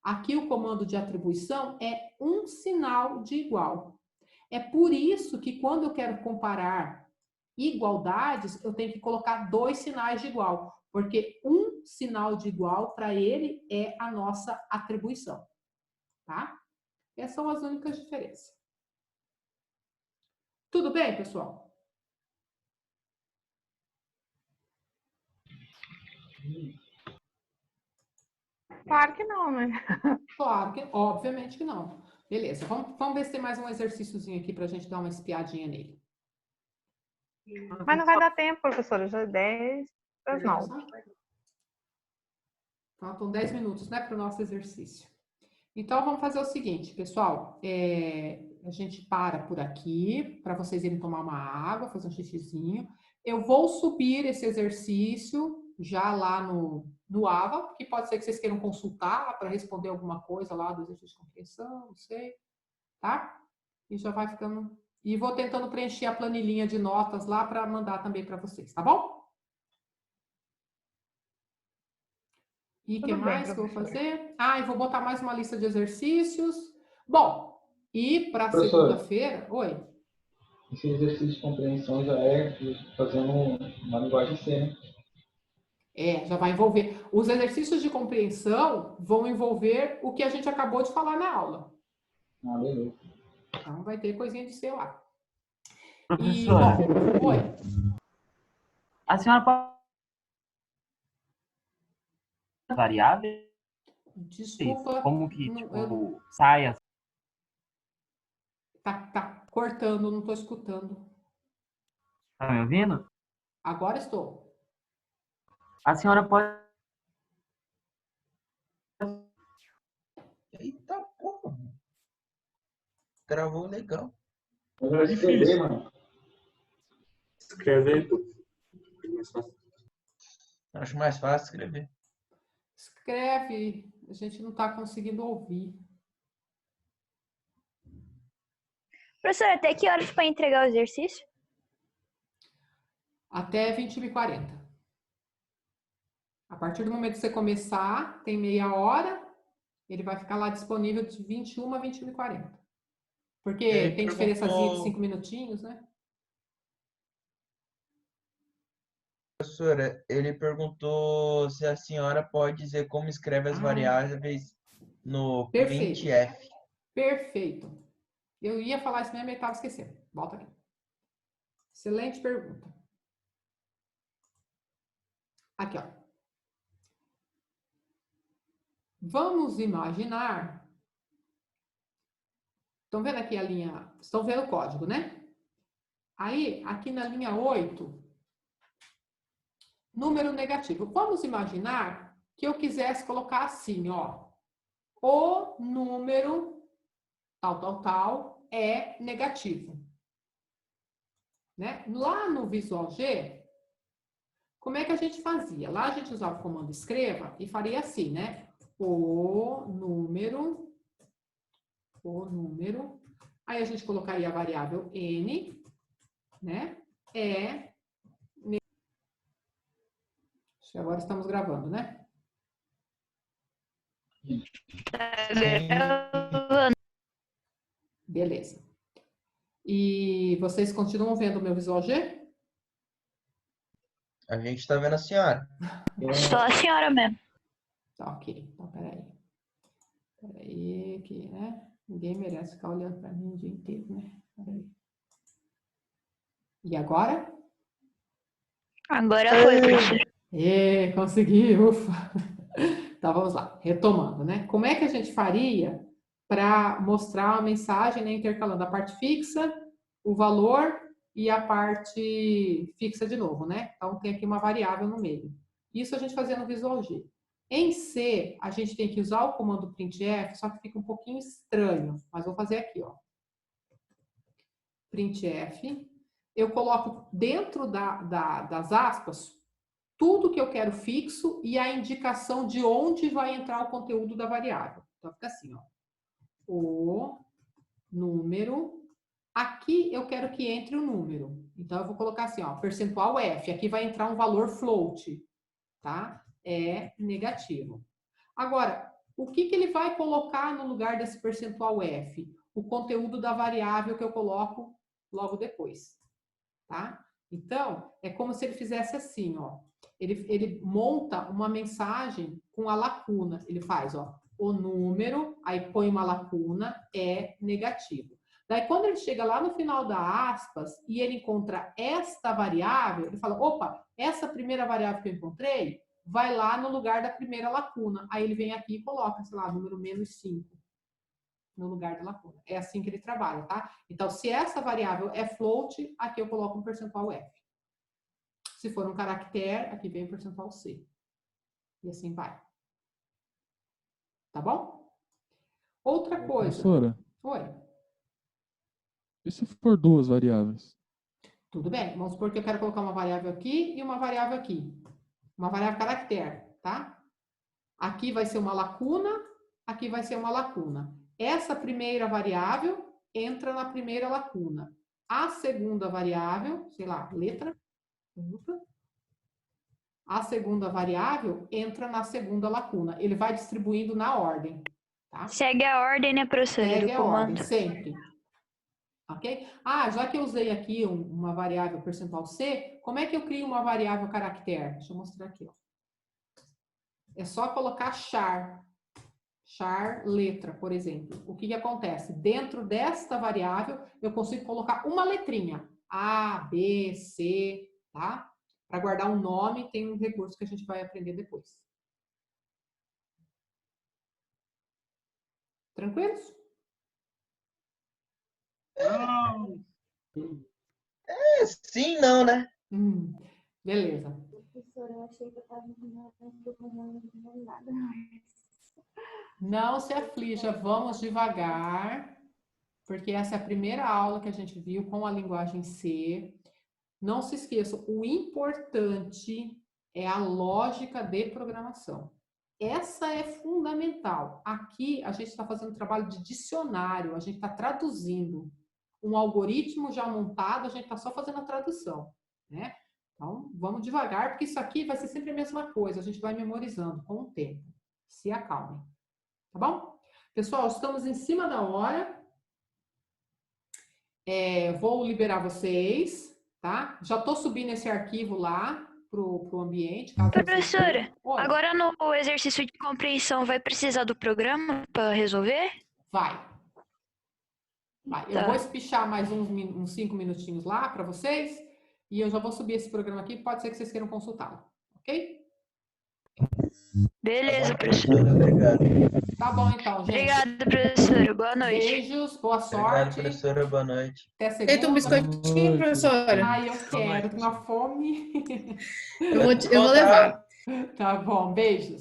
Speaker 1: Aqui o comando de atribuição é um sinal de igual. É por isso que quando eu quero comparar igualdades, eu tenho que colocar dois sinais de igual. Porque um sinal de igual, para ele, é a nossa atribuição. Tá? Essas são as únicas diferenças. Tudo bem, pessoal?
Speaker 14: Claro que não, né?
Speaker 1: Claro que, obviamente que não. Beleza, vamos ver se tem mais um exercíciozinho aqui para a gente dar uma espiadinha nele.
Speaker 14: Mas não vai dar tempo, professora, já é 10 para 9.
Speaker 1: Faltam 10 minutos, né, para o nosso exercício. Então, vamos fazer o seguinte, pessoal. A gente para por aqui, para vocês irem tomar uma água, fazer um xixizinho. Eu vou subir esse exercício já lá no AVA, que pode ser que vocês queiram consultar para responder alguma coisa lá do exercício de compreensão, não sei, tá? E já vai ficando E vou tentando preencher a planilhinha de notas lá para mandar também para vocês, tá bom? E o que mais que eu vou fazer? Ah, e vou botar mais uma lista de exercícios. Bom, e para segunda-feira... Oi.
Speaker 11: Esse exercício de compreensão já é fazendo uma linguagem C, né?
Speaker 1: Já vai envolver. Os exercícios de compreensão vão envolver o que a gente acabou de falar na aula.
Speaker 11: Ah, beleza.
Speaker 1: Então, vai ter coisinha de C lá.
Speaker 16: Professora,
Speaker 1: oi.
Speaker 16: A senhora pode variável?
Speaker 1: Desculpa.
Speaker 16: Como que, saia?
Speaker 1: Tá cortando, não estou escutando.
Speaker 16: Tá me ouvindo?
Speaker 1: Agora estou.
Speaker 16: A senhora pode...
Speaker 7: Eita, porra. Travou legal.
Speaker 8: Mas vai escrever, mano. Escreve aí, pô.
Speaker 7: Acho mais fácil escrever.
Speaker 1: Escreve. A gente não está conseguindo ouvir.
Speaker 5: Professora, até que horas para entregar o exercício?
Speaker 1: Até 21h40. A partir do momento que você começar, tem meia hora, ele vai ficar lá disponível de 21 a 21h40. Porque tem diferençazinha de 5 minutinhos, né?
Speaker 7: Professora, ele perguntou se a senhora pode dizer como escreve as variáveis no printf.
Speaker 1: Perfeito. Eu ia falar isso mesmo e estava esquecendo. Volta aqui. Excelente pergunta. Aqui, ó. Vamos imaginar... Estão vendo aqui a linha... Estão vendo o código, né? Aí, aqui na linha 8, número negativo. Vamos imaginar que eu quisesse colocar assim, ó. O número tal, é negativo. Né? Lá no Visual G, como é que a gente fazia? Lá a gente usava o comando escreva e faria assim, né? O número, aí a gente colocaria a variável n, né? Agora estamos gravando, né? Beleza. E vocês continuam vendo o meu Visual G?
Speaker 7: A gente está vendo a senhora.
Speaker 5: Só a senhora mesmo.
Speaker 1: Tá, ok. Então, peraí. Peraí, que, né? Ninguém merece ficar olhando para mim o dia inteiro, né? Peraí. E agora?
Speaker 5: Agora foi, professor.
Speaker 1: Consegui, ufa. Então, vamos lá. Retomando, né? Como é que a gente faria para mostrar uma mensagem, né, intercalando a parte fixa, o valor e a parte fixa de novo, né? Então, tem aqui uma variável no meio. Isso a gente fazia no Visual G. Em C, a gente tem que usar o comando printf, só que fica um pouquinho estranho, mas vou fazer aqui, ó. Printf. Eu coloco dentro das aspas tudo que eu quero fixo e a indicação de onde vai entrar o conteúdo da variável. Então, fica assim, ó. O número. Aqui eu quero que entre o número. Então, eu vou colocar assim, ó, percentual F. Aqui vai entrar um valor float, tá? É negativo. Agora, o que ele vai colocar no lugar desse percentual F? O conteúdo da variável que eu coloco logo depois, tá? Então, é como se ele fizesse assim, ó. Ele monta uma mensagem com a lacuna. Ele faz, ó, o número, aí põe uma lacuna, é negativo. Daí, quando ele chega lá no final da aspas e ele encontra esta variável, ele fala, opa, essa primeira variável que eu encontrei vai lá no lugar da primeira lacuna. Aí ele vem aqui e coloca, sei lá, número -5 no lugar da lacuna. É assim que ele trabalha, tá? Então, se essa variável é float, aqui eu coloco um percentual F. Se for um caractere, aqui vem o percentual C. E assim vai. Tá bom? Outra coisa.
Speaker 15: Professora.
Speaker 1: Oi.
Speaker 15: E se for duas variáveis?
Speaker 1: Tudo bem. Vamos supor que eu quero colocar uma variável aqui e uma variável aqui. Uma variável caractere, tá? Aqui vai ser uma lacuna, aqui vai ser uma lacuna. Essa primeira variável entra na primeira lacuna. a segunda variável, sei lá, letra, a segunda variável entra na segunda lacuna. Ele vai distribuindo na ordem. Tá?
Speaker 5: Segue a ordem, né, professora?
Speaker 1: Segue a ordem, sempre. Ok? Ah, já que eu usei aqui uma variável percentual C, como é que eu crio uma variável caractere? Deixa eu mostrar aqui. Ó. É só colocar char letra, por exemplo. O que acontece? Dentro desta variável, eu consigo colocar uma letrinha. A, B, C, tá? Para guardar um nome, tem um recurso que a gente vai aprender depois. Tranquilos?
Speaker 7: Sim, não, né?
Speaker 1: Beleza.
Speaker 6: Professora, eu achei que eu estava não nada.
Speaker 1: Não se aflija, vamos devagar, porque essa é a primeira aula que a gente viu com a linguagem C. Não se esqueçam, o importante é a lógica de programação. Essa é fundamental. Aqui a gente está fazendo trabalho de dicionário, a gente está traduzindo um algoritmo já montado, a gente está só fazendo a tradução, né? Então, vamos devagar, porque isso aqui vai ser sempre a mesma coisa, a gente vai memorizando com o tempo. Se acalmem. Tá bom? Pessoal, estamos em cima da hora. Vou liberar vocês, tá? Já estou subindo esse arquivo lá pro ambiente.
Speaker 5: Professora, agora no exercício de compreensão vai precisar do programa para resolver?
Speaker 1: Vai. Eu vou espichar mais uns 5 minutinhos lá para vocês e eu já vou subir esse programa aqui, pode ser que vocês queiram consultá-lo, ok?
Speaker 5: Beleza, professora.
Speaker 7: Obrigado.
Speaker 1: Tá bom, então, gente.
Speaker 5: Obrigada, professora. Boa noite.
Speaker 1: Beijos, boa sorte.
Speaker 7: Obrigado, professora. Boa noite.
Speaker 1: Até segunda.
Speaker 9: Feito um biscoitinho, professora?
Speaker 1: Ai, eu quero, tenho uma fome.
Speaker 9: Eu vou levar.
Speaker 1: Tá bom, beijos.